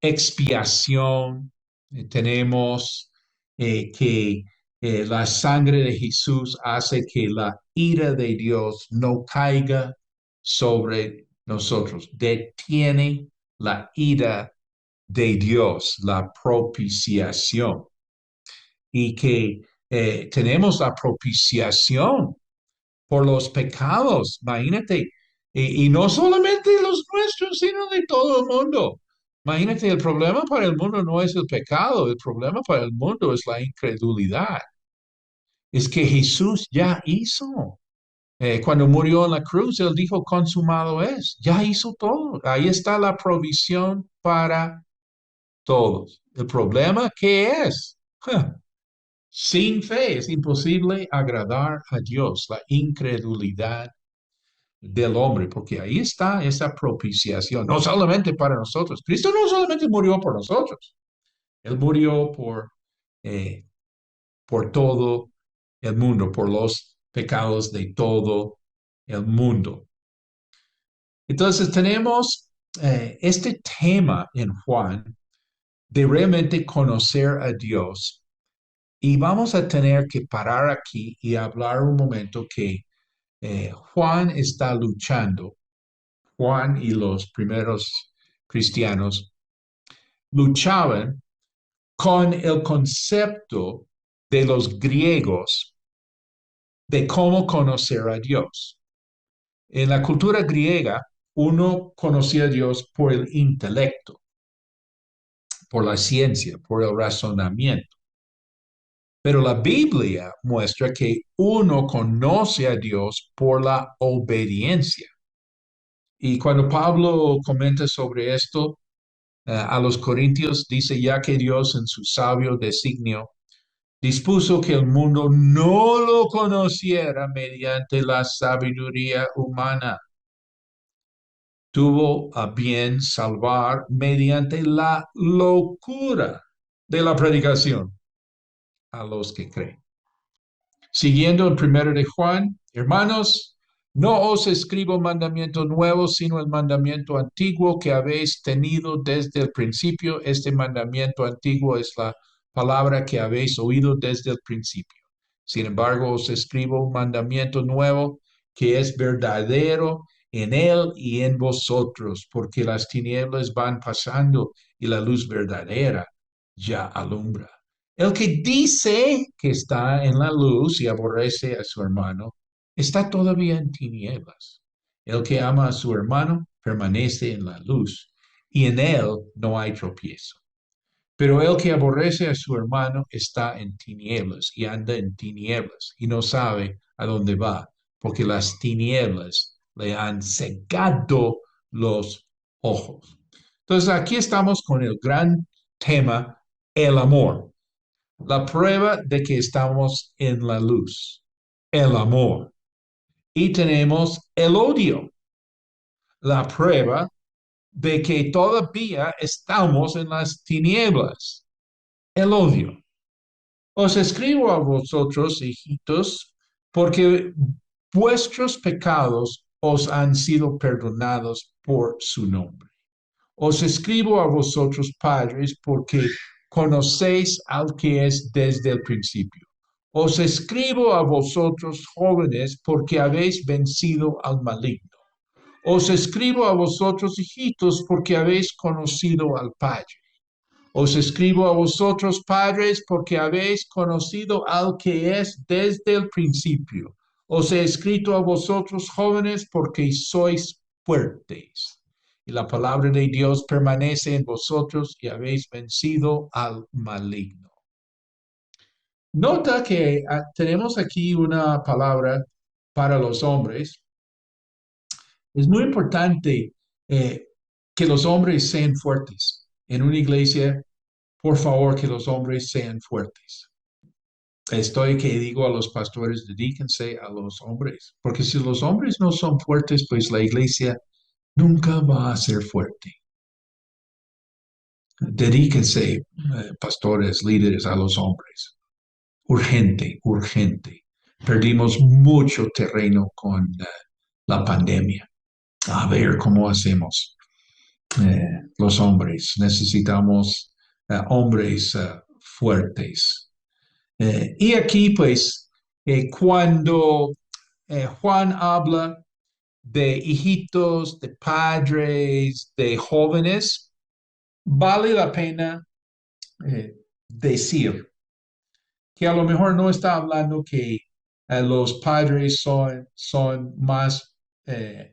expiación, tenemos que la sangre de Jesús hace que la ira de Dios no caiga sobre nosotros, detiene la ira de Dios, la propiciación, y que tenemos la propiciación por los pecados, imagínate, y no solamente los nuestros, sino de todo el mundo. Imagínate, el problema para el mundo no es el pecado, el problema para el mundo es la incredulidad. Es que Jesús ya hizo. Cuando murió en la cruz, él dijo, consumado es, ya hizo todo. Ahí está la provisión para todos. El problema, ¿qué es? Sin fe es imposible agradar a Dios, la incredulidad del hombre, porque ahí está esa propiciación, no solamente para nosotros. Cristo no solamente murió por nosotros, Él murió eh, por todo el mundo, por los pecados de todo el mundo. Entonces tenemos este tema en Juan de realmente conocer a Dios, y vamos a tener que parar aquí y hablar un momento que Juan está luchando. Juan y los primeros cristianos luchaban con el concepto de los griegos de cómo conocer a Dios. En la cultura griega, uno conocía a Dios por el intelecto, por la ciencia, por el razonamiento. Pero la Biblia muestra que uno conoce a Dios por la obediencia. Y cuando Pablo comenta sobre esto, a los Corintios dice, ya que Dios en su sabio designio dispuso que el mundo no lo conociera mediante la sabiduría humana, tuvo a bien salvar mediante la locura de la predicación a los que creen. Siguiendo el primero de Juan, hermanos, no os escribo mandamiento nuevo, sino el mandamiento antiguo que habéis tenido desde el principio. Este mandamiento antiguo es la palabra que habéis oído desde el principio. Sin embargo, os escribo un mandamiento nuevo que es verdadero en él y en vosotros, porque las tinieblas van pasando y la luz verdadera ya alumbra. El que dice que está en la luz y aborrece a su hermano, está todavía en tinieblas. El que ama a su hermano permanece en la luz y en él no hay tropiezo. Pero el que aborrece a su hermano está en tinieblas y anda en tinieblas y no sabe a dónde va, porque las tinieblas le han cegado los ojos. Entonces aquí estamos con el gran tema, el amor. La prueba de que estamos en la luz, el amor. Y tenemos el odio, la prueba de que todavía estamos en las tinieblas, el odio. Os escribo a vosotros, hijitos, porque vuestros pecados os han sido perdonados por su nombre. Os escribo a vosotros, padres, porque conocéis al que es desde el principio. Os escribo a vosotros, jóvenes, porque habéis vencido al maligno. Os escribo a vosotros, hijitos, porque habéis conocido al Padre. Os escribo a vosotros, padres, porque habéis conocido al que es desde el principio. Os he escrito a vosotros, jóvenes, porque sois fuertes. Y la palabra de Dios permanece en vosotros y habéis vencido al maligno. Nota que tenemos aquí una palabra para los hombres. Es muy importante que los hombres sean fuertes. En una iglesia, por favor, que los hombres sean fuertes. Estoy que digo a los pastores, dedíquense a los hombres, porque si los hombres no son fuertes, pues la iglesia nunca va a ser fuerte. Dedíquense, pastores, líderes, a los hombres. Urgente, urgente. Perdimos mucho terreno con la pandemia. A ver cómo hacemos. Los hombres, necesitamos hombres fuertes. Y aquí, pues, cuando Juan habla de hijitos, de padres, de jóvenes, vale la pena decir que a lo mejor no está hablando que los padres son más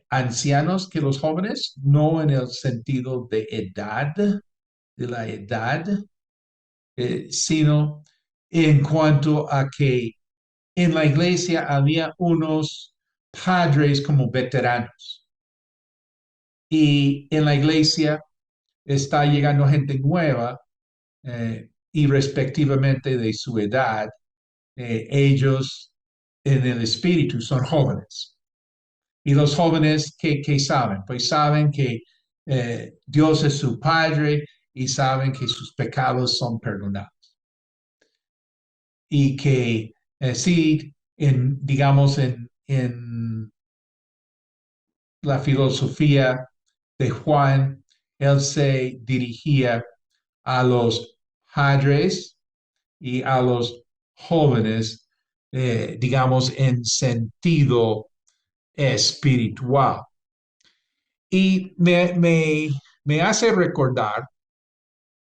ancianos que los jóvenes, no en el sentido de edad, de la edad, sino en cuanto a que en la iglesia había unos padres como veteranos y en la iglesia está llegando gente nueva y respectivamente de su edad, ellos en el espíritu son jóvenes. Y los jóvenes que saben, pues saben que Dios es su Padre y saben que sus pecados son perdonados. Y que sí, digamos, en la filosofía de Juan, él se dirigía a los padres y a los jóvenes, digamos, en sentido espiritual. Y me hace recordar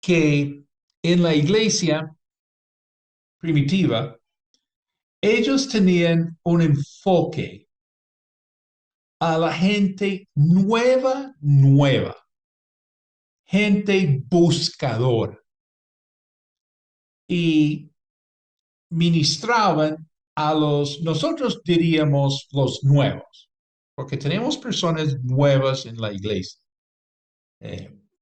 que en la iglesia primitiva, ellos tenían un enfoque a la gente nueva, gente buscadora. Y ministraban a nosotros diríamos los nuevos, porque tenemos personas nuevas en la iglesia.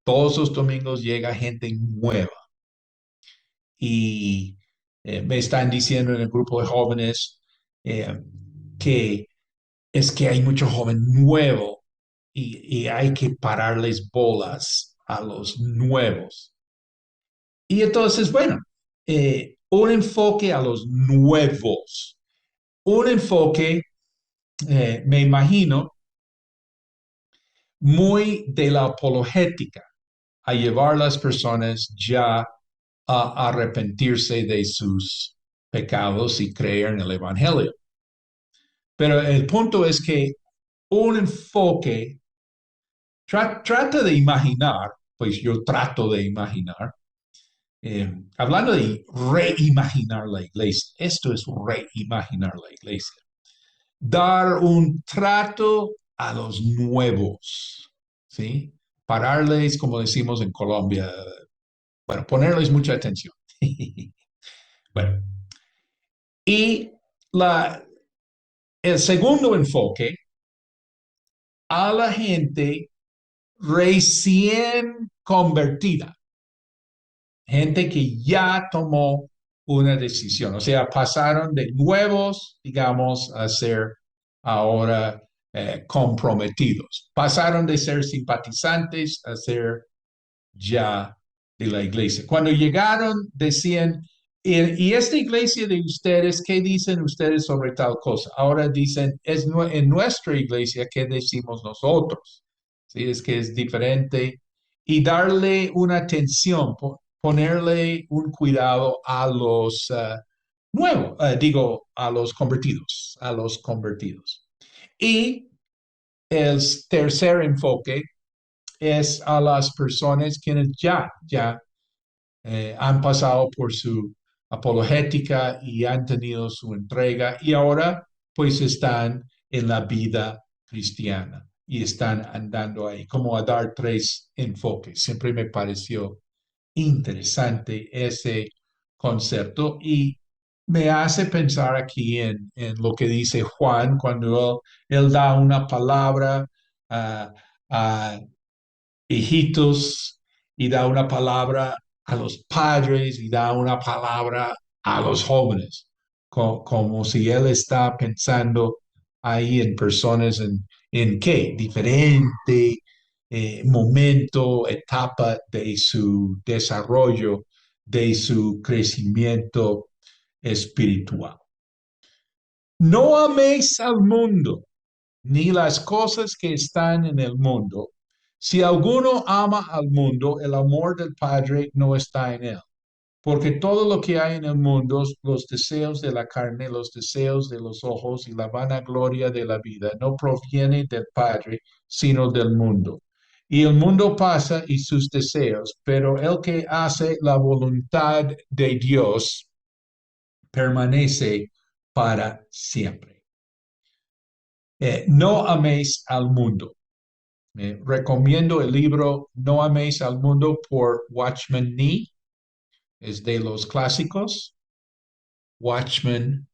Todos los domingos llega gente nueva y me están diciendo en el grupo de jóvenes que es que hay mucho joven nuevo y hay que pararles bolas a los nuevos. Y entonces, bueno, un enfoque a los nuevos, un enfoque, me imagino, muy de la apologética, a llevar a las personas ya a arrepentirse de sus pecados y creer en el Evangelio. Pero el punto es que un enfoque trata de imaginar, pues yo trato de imaginar, hablando de reimaginar la iglesia, esto es reimaginar la iglesia, dar un trato a los nuevos, ¿sí? Pararles, como decimos en Colombia, bueno, ponerles mucha atención. Bueno, y el segundo enfoque a la gente recién convertida, gente que ya tomó una decisión, o sea, pasaron de nuevos, digamos, a ser ahora comprometidos, pasaron de ser simpatizantes a ser ya de la iglesia. Cuando llegaron, decían, y esta iglesia de ustedes, ¿qué dicen ustedes sobre tal cosa? Ahora dicen, en nuestra iglesia, ¿qué decimos nosotros? ¿Sí? Es que es diferente. Y darle una atención, ponerle un cuidado a los nuevos, digo, a los convertidos, a los convertidos. Y El tercer enfoque es a las personas quienes ya han pasado por su apologética y han tenido su entrega y ahora pues están en la vida cristiana y están andando ahí, como a dar tres enfoques. Siempre me pareció interesante ese concepto y me hace pensar aquí en lo que dice Juan cuando él da una palabra a, a hijitos y da una palabra a los padres y da una palabra a los jóvenes, como si él está pensando ahí en personas en qué diferente momento, etapa de su desarrollo, de su crecimiento espiritual. No améis al mundo ni las cosas que están en el mundo. Si alguno ama al mundo, el amor del Padre no está en él. Porque todo lo que hay en el mundo, los deseos de la carne, los deseos de los ojos y la vanagloria de la vida, no proviene del Padre, sino del mundo. Y el mundo pasa y sus deseos, pero el que hace la voluntad de Dios permanece para siempre. No améis al mundo. Recomiendo el libro No améis al mundo por Watchman Nee. Es de los clásicos. Watchman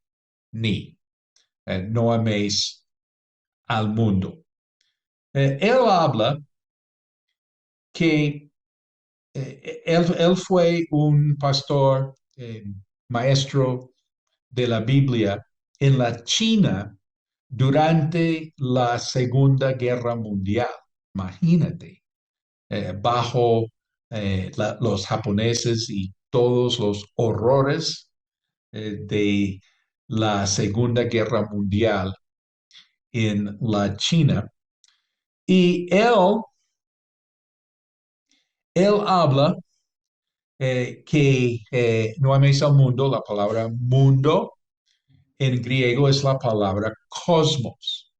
Nee. No améis al mundo. Él habla que él fue un pastor, maestro de la Biblia en la China durante la Segunda Guerra Mundial. Imagínate, bajo los japoneses y todos los horrores de la Segunda Guerra Mundial en la China. Y él habla que no améis al mundo, la palabra mundo en griego es la palabra cosmos.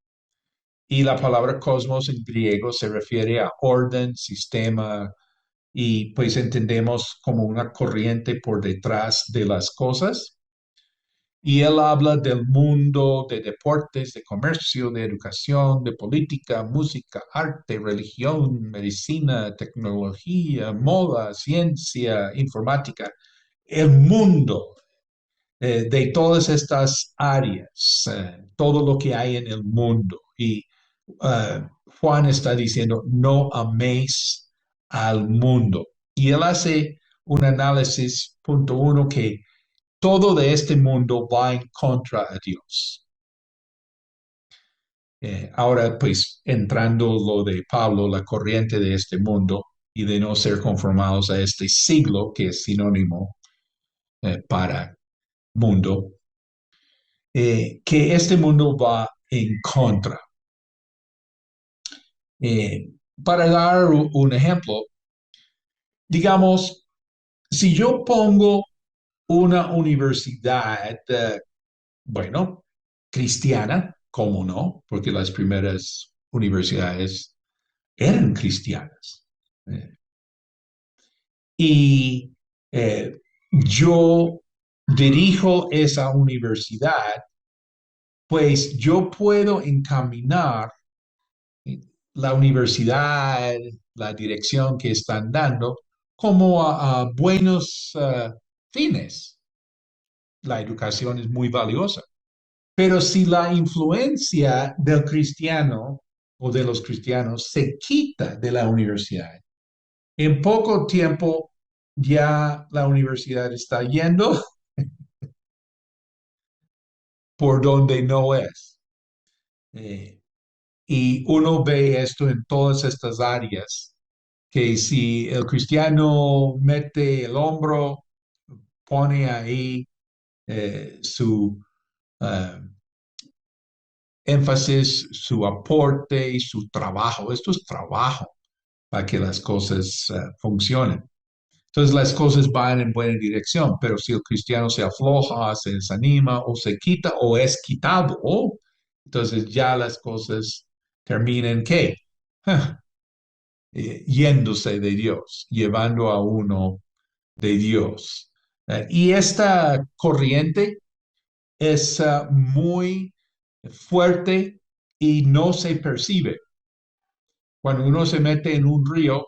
Y la palabra cosmos en griego se refiere a orden, sistema, y pues entendemos como una corriente por detrás de las cosas. Y él habla del mundo de deportes, de comercio, de educación, de política, música, arte, religión, medicina, tecnología, moda, ciencia, informática. El mundo de todas estas áreas, todo lo que hay en el mundo. Y Juan está diciendo, no améis al mundo. Y él hace un análisis, punto uno, que todo de este mundo va en contra de Dios. Ahora, pues, entrando lo de Pablo, la corriente de este mundo y de no ser conformados a este siglo, que es sinónimo para mundo, que este mundo va en contra. Para dar un ejemplo, digamos, si yo pongo una universidad, bueno, cristiana, ¿cómo no? Porque las primeras universidades eran cristianas. Eh, y yo dirijo esa universidad, pues yo puedo encaminar la universidad, la dirección que están dando, como a buenos fines. La educación es muy valiosa. Pero si la influencia del cristiano o de los cristianos se quita de la universidad, en poco tiempo ya la universidad está yendo por donde no es. Eh, y uno ve esto en todas estas áreas, que si el cristiano mete el hombro, pone ahí su énfasis, su aporte y su trabajo. Esto es trabajo para que las cosas funcionen. Entonces las cosas van en buena dirección, pero si el cristiano se afloja, se desanima o se quita o es quitado, entonces ya las cosas termina en qué? Yéndose de Dios, llevando a uno de Dios. Y esta corriente es muy fuerte y no se percibe. Cuando uno se mete en un río,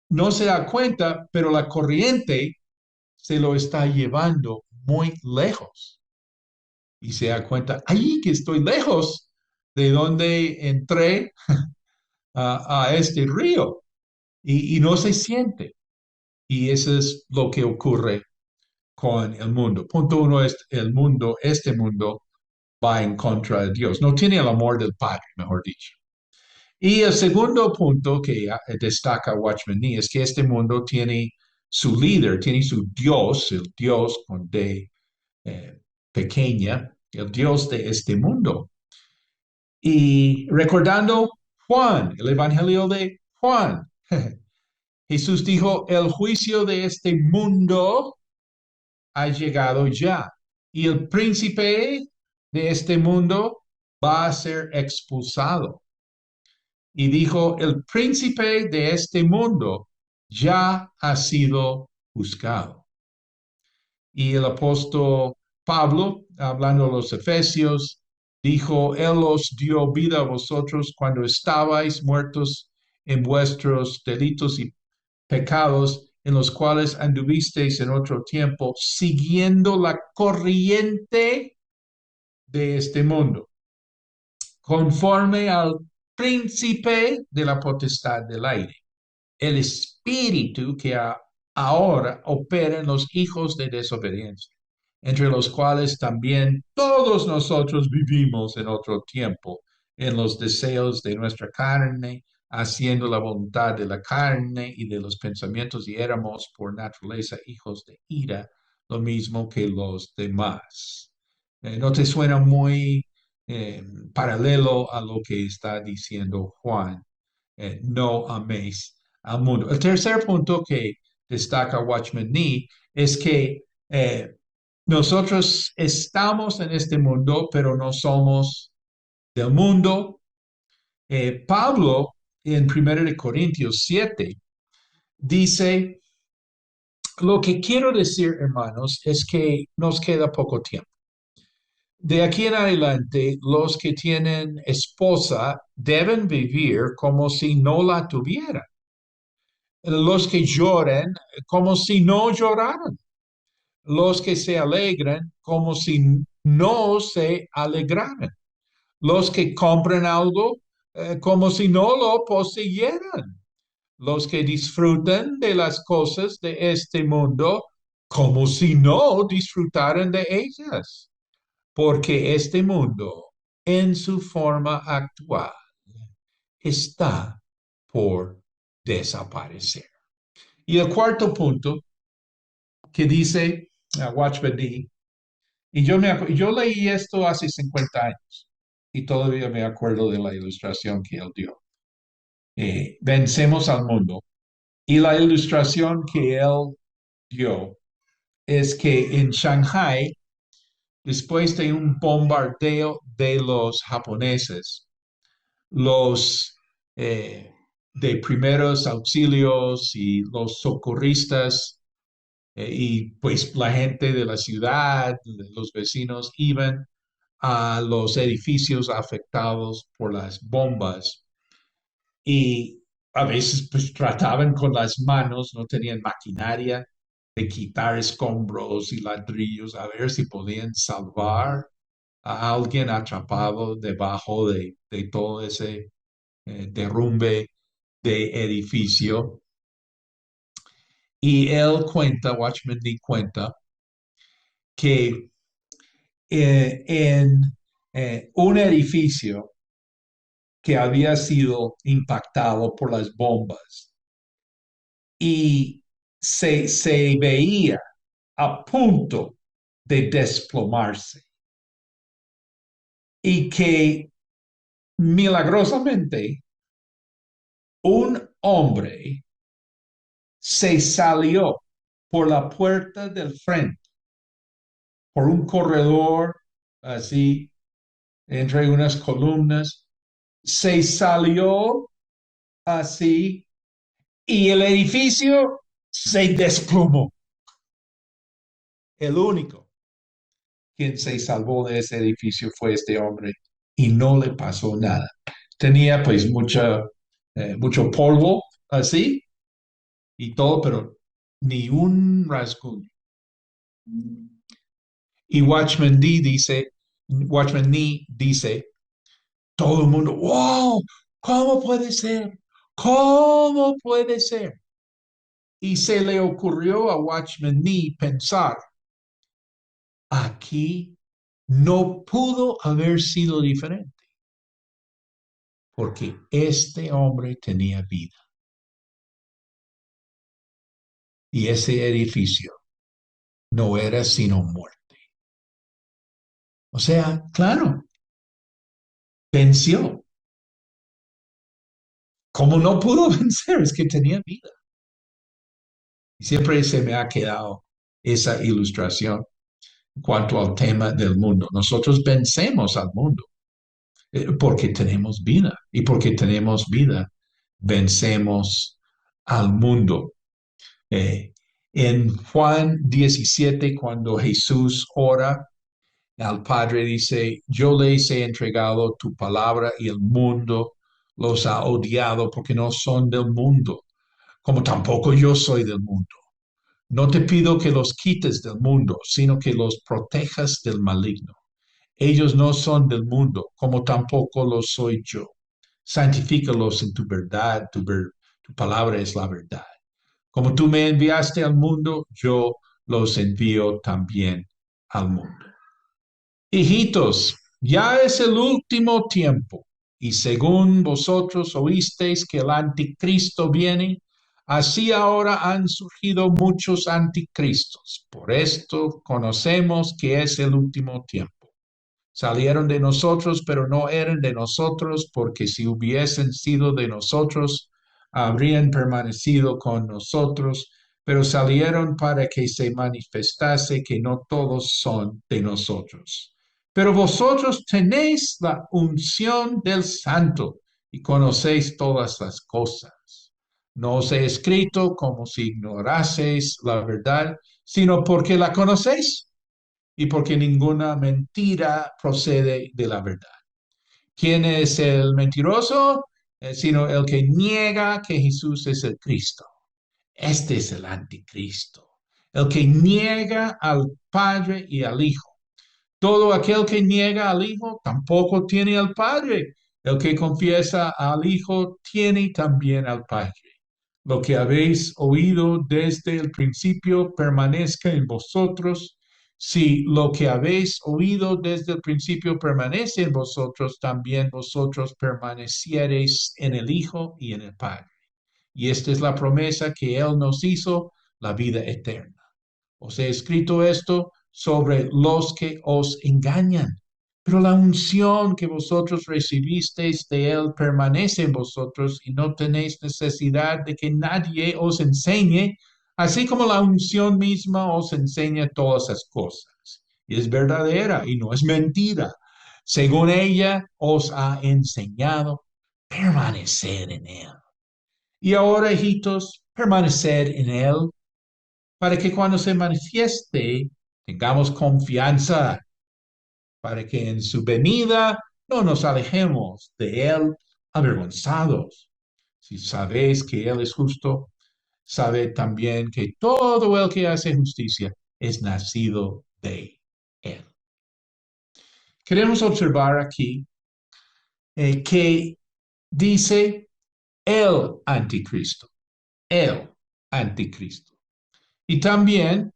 no se da cuenta, pero la corriente se lo está llevando muy lejos. Y se da cuenta, ¡ay, que estoy lejos de donde entré a este río! Y no se siente. Y eso es lo que ocurre con el mundo. Punto uno es el mundo, este mundo va en contra de Dios. No tiene el amor del Padre, mejor dicho. Y el segundo punto que destaca Watchman Nee es que este mundo tiene su líder, tiene su Dios, el Dios con D pequeña, el Dios de este mundo. Y recordando Juan, el Evangelio de Juan, Jesús dijo, el juicio de este mundo ha llegado ya y el príncipe de este mundo va a ser expulsado. Y dijo, el príncipe de este mundo ya ha sido juzgado. Y el apóstol Pablo, hablando a los Efesios, dijo, Él os dio vida a vosotros cuando estabais muertos en vuestros delitos y pecados en los cuales anduvisteis en otro tiempo, siguiendo la corriente de este mundo, conforme al príncipe de la potestad del aire, el espíritu que ahora opera en los hijos de desobediencia, entre los cuales también todos nosotros vivimos en otro tiempo, en los deseos de nuestra carne, haciendo la voluntad de la carne y de los pensamientos, y éramos por naturaleza hijos de ira, lo mismo que los demás. ¿No te suena muy paralelo a lo que está diciendo Juan? No améis al mundo. El tercer punto que destaca Watchman Nee es que nosotros estamos en este mundo, pero no somos del mundo. Pablo en 1 Corintios 7 dice, lo que quiero decir, hermanos, es que nos queda poco tiempo. De aquí en adelante, los que tienen esposa deben vivir como si no la tuvieran. Los que lloren como si no lloraran. Los que se alegran como si no se alegraran. Los que compren algo como si no lo poseyeran. Los que disfrutan de las cosas de este mundo como si no disfrutaran de ellas. Porque este mundo, en su forma actual, está por desaparecer. Y el cuarto punto que dice Watchman Nee, y yo leí esto hace 50 años y todavía me acuerdo de la ilustración que él dio. Vencemos al mundo. Y la ilustración que él dio es que en Shanghai, después de un bombardeo de los japoneses, los de primeros auxilios y los socorristas y pues la gente de la ciudad, los vecinos iban a los edificios afectados por las bombas y a veces pues trataban con las manos, no tenían maquinaria de quitar escombros y ladrillos a ver si podían salvar a alguien atrapado debajo de todo ese derrumbe de edificio. Y él cuenta, Watchman Nee cuenta, que en un edificio que había sido impactado por las bombas y se veía a punto de desplomarse y que milagrosamente un hombre se salió por la puerta del frente, por un corredor así, entre unas columnas, se salió así y el edificio se desplomó. El único quien se salvó de ese edificio fue este hombre y no le pasó nada. Tenía pues mucho polvo así y todo, pero ni un rasguño. Y Watchman Nee dice, todo el mundo, wow, ¿cómo puede ser? ¿Cómo puede ser? Y se le ocurrió a Watchman Nee pensar, aquí no pudo haber sido diferente, porque este hombre tenía vida y ese edificio no era sino muerte. O sea, claro, venció. Como no pudo vencer, es que tenía vida. Y siempre se me ha quedado esa ilustración en cuanto al tema del mundo. Nosotros vencemos al mundo porque tenemos vida y porque tenemos vida, vencemos al mundo. Eh, en Juan 17, cuando Jesús ora al Padre, dice, yo les he entregado tu palabra y el mundo los ha odiado porque no son del mundo, como tampoco yo soy del mundo. No te pido que los quites del mundo, sino que los protejas del maligno. Ellos no son del mundo, como tampoco lo soy yo. Santifícalos en tu verdad, tu palabra es la verdad. Como tú me enviaste al mundo, yo los envío también al mundo. Hijitos, ya es el último tiempo, y según vosotros oísteis que el anticristo viene, así ahora han surgido muchos anticristos. Por esto conocemos que es el último tiempo. Salieron de nosotros, pero no eran de nosotros, porque si hubiesen sido de nosotros, habrían permanecido con nosotros, pero salieron para que se manifestase que no todos son de nosotros. Pero vosotros tenéis la unción del Santo y conocéis todas las cosas. No os he escrito como si ignoraseis la verdad, sino porque la conocéis y porque ninguna mentira procede de la verdad. ¿Quién es el mentiroso? Sino el que niega que Jesús es el Cristo. Este es el anticristo, el que niega al Padre y al Hijo. Todo aquel que niega al Hijo tampoco tiene al Padre. El que confiesa al Hijo tiene también al Padre. Lo que habéis oído desde el principio permanezca en vosotros. Si lo que habéis oído desde el principio permanece en vosotros, también vosotros permaneciereis en el Hijo y en el Padre. Y esta es la promesa que Él nos hizo, la vida eterna. Os he escrito esto sobre los que os engañan, pero la unción que vosotros recibisteis de Él permanece en vosotros y no tenéis necesidad de que nadie os enseñe, así como la unción misma os enseña todas las cosas. Y es verdadera y no es mentira. Según ella os ha enseñado, permanecer en Él. Y ahora, hijitos, permanecer en Él para que cuando se manifieste tengamos confianza, para que en su venida no nos alejemos de Él avergonzados. Si sabéis que Él es justo, sabed también que todo el que hace justicia es nacido de Él. Queremos observar aquí que dice el anticristo, el anticristo. Y también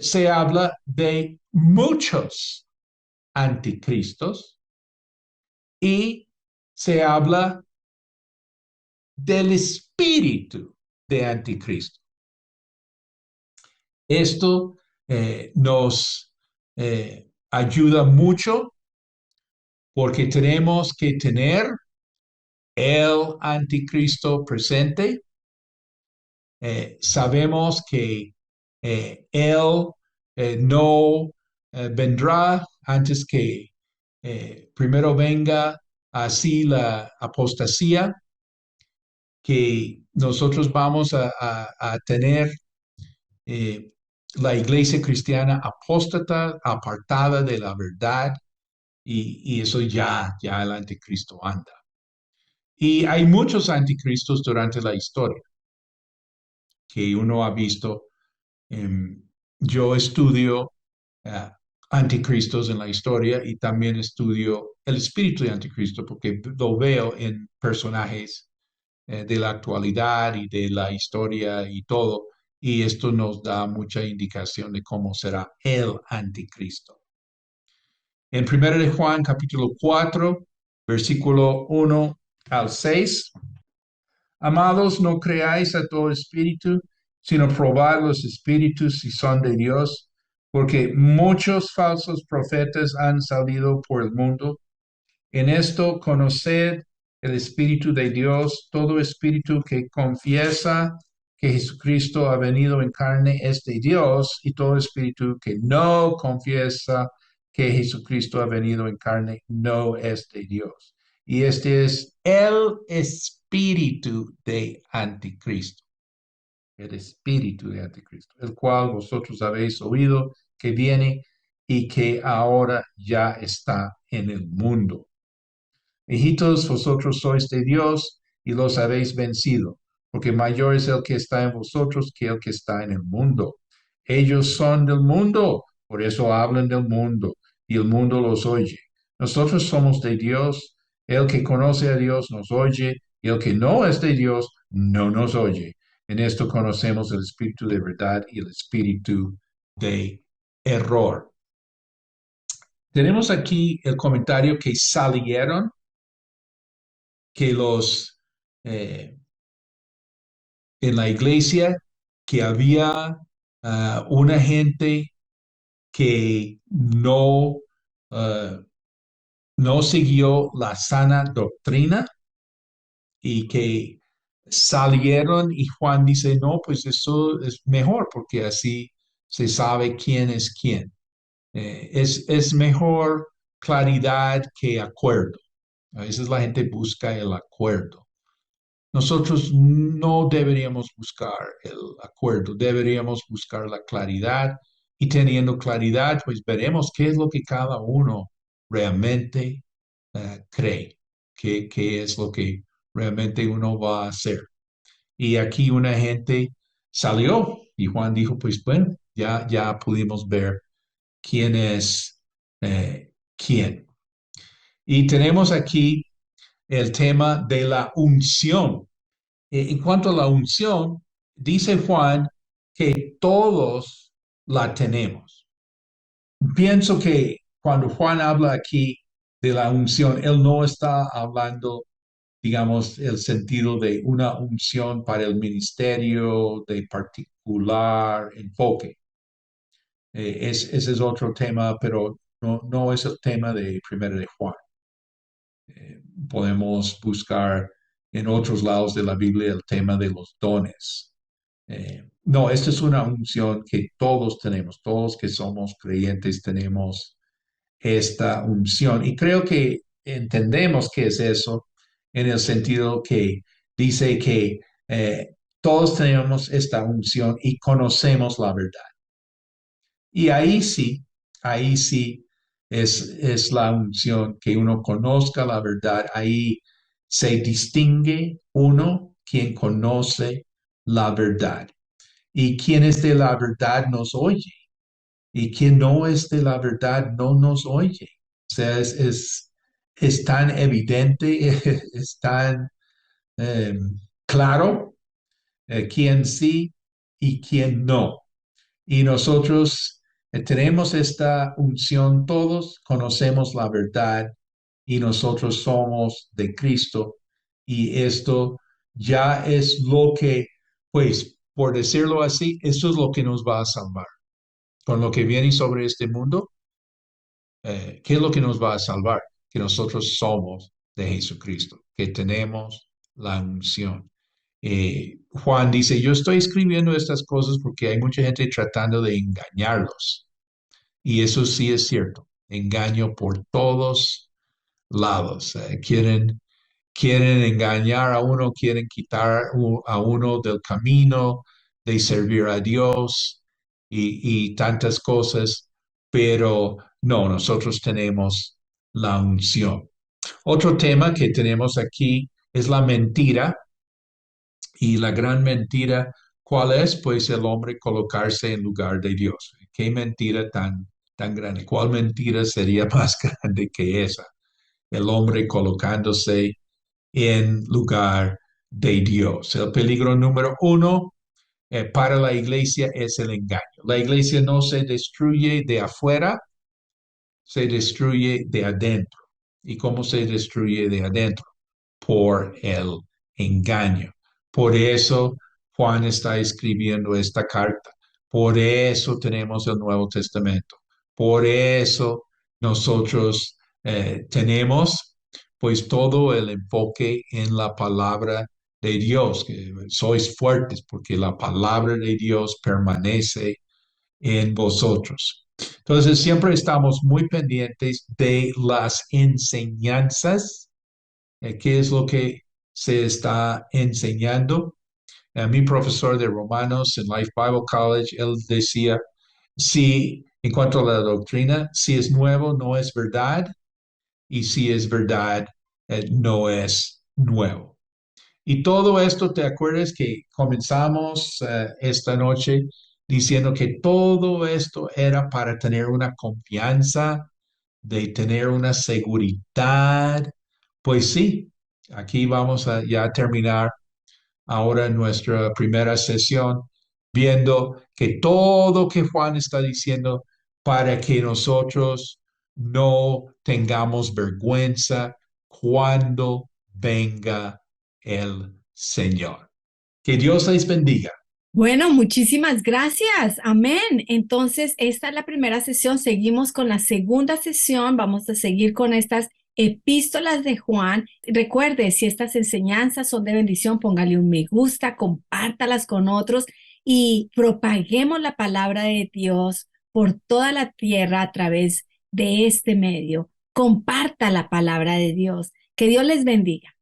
se habla de muchos anticristos y se habla del espíritu de anticristo. Esto nos ayuda mucho porque tenemos que tener el anticristo presente. Sabemos que él no vendrá antes que primero venga así la apostasía, que nosotros vamos a tener eh, la iglesia cristiana apóstata, apartada de la verdad, y eso ya el anticristo anda. Y hay muchos anticristos durante la historia que uno ha visto. Yo estudio eh, anticristos en la historia y también estudio el espíritu de anticristo porque lo veo en personajes de la actualidad y de la historia y todo. Y esto nos da mucha indicación de cómo será el anticristo. En 1 de Juan, capítulo 4, versículo 1 al 6. Amados, no creáis a todo espíritu, sino probad los espíritus si son de Dios, porque muchos falsos profetas han salido por el mundo. En esto conoced el Espíritu de Dios. Todo espíritu que confiesa que Jesucristo ha venido en carne es de Dios, y todo espíritu que no confiesa que Jesucristo ha venido en carne no es de Dios. Y este es el espíritu de anticristo, el espíritu de anticristo, el cual vosotros habéis oído que viene y que ahora ya está en el mundo. Hijitos, vosotros sois de Dios y los habéis vencido, porque mayor es el que está en vosotros que el que está en el mundo. Ellos son del mundo, por eso hablan del mundo, y el mundo los oye. Nosotros somos de Dios, el que conoce a Dios nos oye, y el que no es de Dios no nos oye. En esto conocemos el espíritu de verdad y el espíritu de error. Tenemos aquí el comentario que salieron, que eh, en la iglesia, que había una gente que no siguió la sana doctrina y que salieron, y Juan dice, no, pues eso es mejor porque así se sabe quién es quién. Es mejor claridad que acuerdo. A veces la gente busca el acuerdo. Nosotros no deberíamos buscar el acuerdo, deberíamos buscar la claridad, y teniendo claridad, pues veremos qué es lo que cada uno realmente cree, qué es lo que realmente uno va a hacer. Y aquí una gente salió y Juan dijo, pues bueno, ya pudimos ver quién es quién. Y tenemos aquí el tema de la unción. En cuanto a la unción, dice Juan que todos la tenemos. Pienso que cuando Juan habla aquí de la unción, él no está hablando, digamos, el sentido de una unción para el ministerio de particular enfoque. Ese es otro tema, pero no es el tema de Primera de Juan. Podemos buscar en otros lados de la Biblia el tema de los dones. No, esta es una unción que todos tenemos, todos que somos creyentes tenemos esta unción. Y creo que entendemos qué es eso en el sentido que dice que todos tenemos esta unción y conocemos la verdad. Y ahí sí es la unción, que uno conozca la verdad. Ahí se distingue uno quien conoce la verdad. Y quien es de la verdad nos oye. Y quien no es de la verdad no nos oye. O sea, es tan evidente, es tan eh, claro quién sí y quién no. Y nosotros tenemos esta unción, todos conocemos la verdad y nosotros somos de Cristo. Y esto ya es lo que, pues, por decirlo así, esto es lo que nos va a salvar. Con lo que viene sobre este mundo, ¿qué es lo que nos va a salvar? Que nosotros somos de Jesucristo, que tenemos la unción. Juan dice, yo estoy escribiendo estas cosas porque hay mucha gente tratando de engañarlos. Y eso sí es cierto. Engaño por todos lados. Quieren engañar a uno, quieren quitar a uno del camino de servir a Dios y tantas cosas, pero no, nosotros tenemos la unción. Otro tema que tenemos aquí es la mentira. Y la gran mentira, ¿cuál es? Pues el hombre colocarse en lugar de Dios. ¿Qué mentira tan grande? ¿Cuál mentira sería más grande que esa? El hombre colocándose en lugar de Dios. El peligro número uno para la iglesia es el engaño. La iglesia no se destruye de afuera, se destruye de adentro. ¿Y cómo se destruye de adentro? Por el engaño. Por eso Juan está escribiendo esta carta. Por eso tenemos el Nuevo Testamento. Por eso nosotros tenemos pues todo el enfoque en la palabra de Dios, que sois fuertes porque la palabra de Dios permanece en vosotros. Entonces, siempre estamos muy pendientes de las enseñanzas. ¿Qué es lo que se está enseñando? Mi profesor de Romanos en Life Bible College, él decía, si en cuanto a la doctrina, si es nuevo, no es verdad, y si es verdad, no es nuevo. Y todo esto, ¿te acuerdas que comenzamos esta noche diciendo que todo esto era para tener una confianza, de tener una seguridad? Pues sí, aquí vamos a ya terminar ahora nuestra primera sesión viendo que todo que Juan está diciendo para que nosotros no tengamos vergüenza cuando venga el Señor. Que Dios les bendiga. Bueno, muchísimas gracias. Amén. Entonces, esta es la primera sesión. Seguimos con la segunda sesión. Vamos a seguir con estas epístolas de Juan. Recuerde, si estas enseñanzas son de bendición, póngale un me gusta, compártalas con otros y propaguemos la palabra de Dios por toda la tierra a través de este medio. Comparta la palabra de Dios. Que Dios les bendiga.